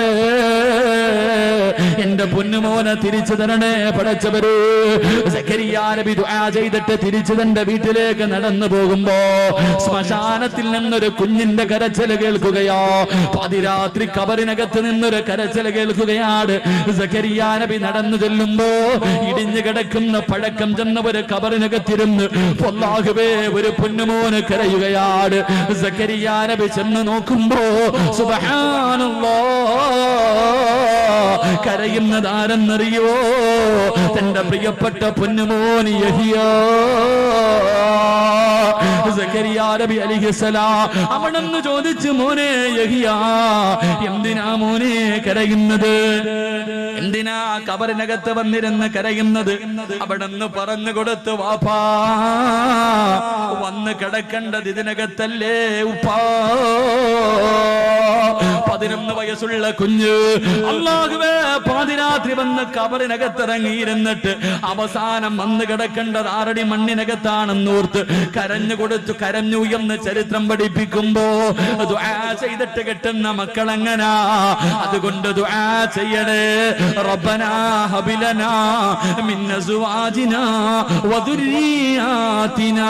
എന്റെ പൊന്നുമോനെ തിരിച്ചു തരണേ പടച്ചവരെ. സക്കരിയ നബി ദുആ ചെയ്തിട്ട് തിരിച്ചു തന്റെ വീട്ടിലേക്ക് നടന്നു പോകുമ്പോ ശ്മശാനത്തിൽ നിന്നൊരു കുഞ്ഞിന്റെ കരച്ചിൽ കേൾക്കുകയോ. പാതിരാത്രി കബറിനകത്ത് നിന്നൊരു കരച്ചിൽ കേൾക്കുകയാണ്. സക്കരിയ നബി നടന്നു ചെല്ലുമ്പോ ഇടിഞ്ഞു കിടക്കുന്ന പഴക്കം ചെന്ന ഒരു കബറിനകത്തിരുന്ന് അല്ലാഹുവേ, ഒരു പൊന്നുമോന് കരയുകയാണ്. സക്കരിയ നബി ചെന്ന് നോക്കുമ്പോ സുബ്ഹാനല്ലാഹ്, കരയുന്നത് ആരെന്നറിയോ? തന്റെ പ്രിയപ്പെട്ട പൊന്നുമോൻ യഹിയ. സക്കരിയ നബി അലൈഹിസ്സലാം അവിടെന്ന് ചോദിച്ചു, മോനെ യഹിയ, എന്തിനാ മോനെ കരയുന്നത്? എന്തിനാ കബറിനകത്ത് വന്നിരുന്ന് കരയുന്നത്? അവിടെന്ന് പറഞ്ഞു കൊടുത്തു, വാപ്പാ, വന്ന് കിടക്കേണ്ടത് ഇതിനകത്തല്ലേ ഉപ്പാ. 11 വയസ്സുള്ള കുഞ്ഞ് അല്ലാഹുവേ പാതിരാത്രി വന്ന് കബറിനകത്തിറങ്ങിയിരുന്നിട്ട് അവസാനം വന്ന് കിടക്കേണ്ടത് 6 അടി മണ്ണിനകത്താണെന്നോർത്ത് കരഞ്ഞു കൊടുത്തു, കരഞ്ഞു എന്ന് ചരിത്രം പഠിപ്പിക്കുമ്പോ ദുആ ചെയ്തിട്ട് കിട്ടുന്ന മക്കളെങ്ങനാ. അതുകൊണ്ട് ദുആ ചെയ്യണേ. റബ്ബനാ ഹബിലനാ മിൻ അസ്വാജിനാ വദുരിയാതിനാ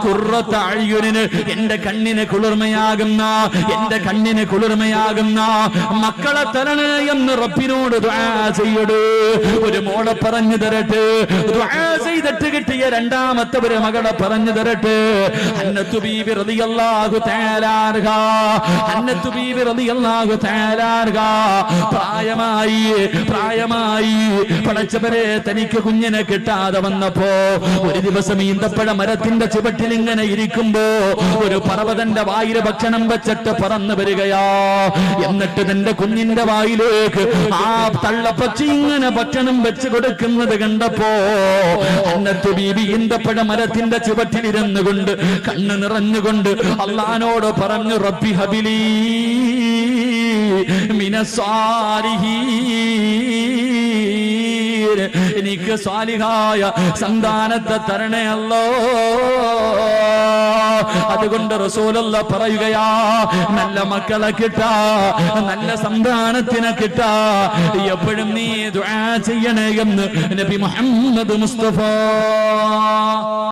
ഖുർറത അയ്യുനിന്, എന്റെ കണ്ണിന് കുളിർമയാകുന്ന, എന്റെ കണ്ണിന് കുളിർമയാകുന്ന മക്കളെ തരണേ എന്ന് റബ്ബിനോട് ദുആ ചെയ്യടൂ. ഒരു മോളെ പറഞ്ഞു തരട്ടെ. ദുആ ചെയ്തിട്ട് കിട്ടിയ രണ്ടാമത്തെ ഒരു മകളെ പറഞ്ഞു തരട്ടെ. ഹന്നത്തു ബീബി റളിയല്ലാഹു തആല അൻഹാ, ഹന്നത്തു ബീബി റളിയല്ലാഹു തആല അൻഹാ പ്രായമായി പടച്ചവരെ തനിക്ക് കുഞ്ഞിനെ കിട്ടാതെ വന്നപ്പോ ഒരു ദിവസം ഈന്തപ്പഴ മരത്തിന്റെ ചുവട്ടിൽ ഇങ്ങനെ ഇരിക്കുമ്പോ ഒരു പറവതന്റെ വായിൽ ഭക്ഷണം വെച്ചിട്ട് പറന്നു വരികയാ. എന്നിട്ട് തന്റെ കുഞ്ഞിന്റെ വായിലേക്ക് ആ തള്ളപ്പക്ഷി ഇങ്ങനെ ഭക്ഷണം വെച്ച് കൊടുക്കുന്നത് കണ്ടപ്പോ ഹന്നത്തു ബീബി ഈന്തപ്പഴ മരത്തിന്റെ ചുവട്ടിലിരുന്നു കൊണ്ട് കണ്ണ് നിറഞ്ഞുകൊണ്ട് അല്ലാഹുവോട് പറഞ്ഞു, റബ്ബി ഹബിലി മിനസ്സാലിഹീൻ, എനിക്ക് സാലിഹായ സന്താനത്തെ തരണേ അല്ലോ. അതുകൊണ്ട് റസൂലുള്ളാഹി പറയുകയാ, നല്ല മക്കളെ കിട്ടാ, നല്ല സന്താനത്തിനെ കിട്ടാ എപ്പോഴും നീ ദുആ ചെയ്യണേ എന്ന് നബി മുഹമ്മദ് മുസ്തഫ.